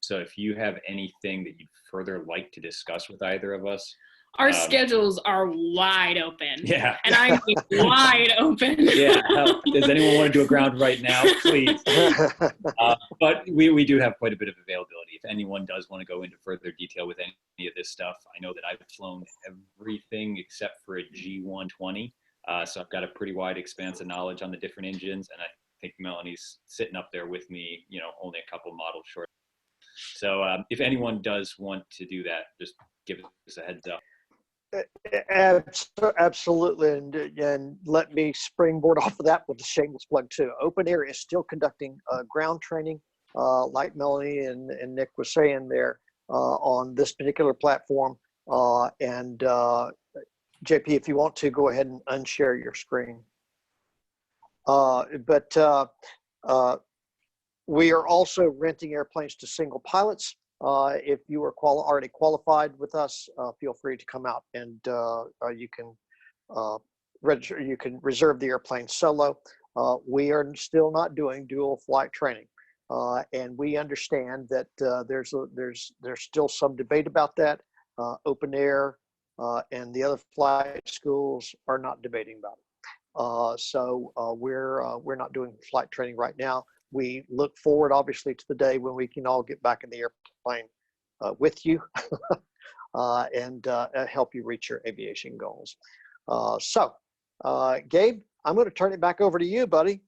So if you have anything that you'd further like to discuss with either of us, our schedules are wide open. Yeah. And I'm wide open. Yeah. Does anyone want to do a ground right now? Please. But we do have quite a bit of availability. If anyone does want to go into further detail with any of this stuff, I know that I've flown everything except for a G120. So I've got a pretty wide expanse of knowledge on the different engines. And I think Melanie's sitting up there with me, only a couple models short. So if anyone does want to do that, just give us a heads up. Absolutely, and let me springboard off of that with a shameless plug too. Open Air is still conducting ground training, like Melanie and Nick were saying there, on this particular platform. And JP, if you want to, go ahead and unshare your screen. But we are also renting airplanes to single pilots. If you are already qualified with us, feel free to come out and you can register. You can reserve the airplane solo. We are still not doing dual flight training, and we understand that there's still some debate about that. Open Air and the other flight schools are not debating about it. So we're not doing flight training right now. We look forward, obviously, to the day when we can all get back in the airplane with you and help you reach your aviation goals. So, Gabe, I'm going to turn it back over to you, buddy.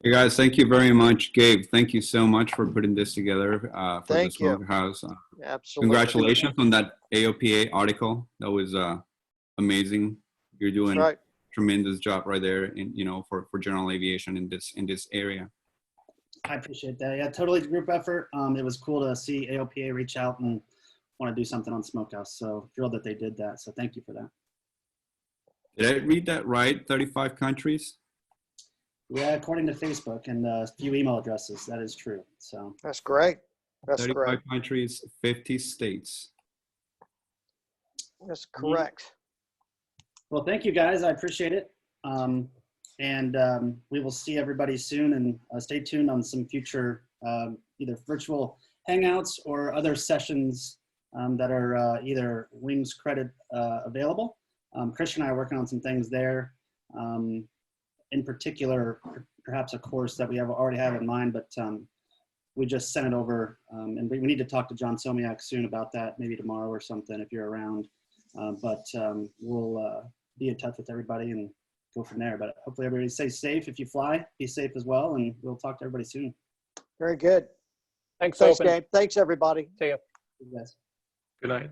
Hey guys, thank you very much. Gabe, thank you so much for putting this together for the Smokehouse. Absolutely. Congratulations on that AOPA article. That was amazing. You're doing tremendous job right there in for general aviation in this area. I appreciate that. Yeah, totally group effort. It was cool to see AOPA reach out and want to do something on Smokehouse. So thrilled that they did that. So thank you for that. Did I read that right? 35 countries? Yeah, according to Facebook and a few email addresses, that is true. So that's great. That's 35 great. countries, 50 states. That's correct. Well, thank you guys. I appreciate it. And we will see everybody soon, and stay tuned on some future either virtual hangouts or other sessions that are either Wings credit available. Christian and I are working on some things there. In particular, perhaps a course that we already have in mind, but we just sent it over, and we need to talk to John Somiak soon about that, maybe tomorrow or something if you're around. But we'll be in touch with everybody and go from there. But hopefully everybody stays safe. If you fly, be safe as well, and we'll talk to everybody soon. Very good. Thanks, Gabe. Thanks, everybody. See ya. Good guys. Good night.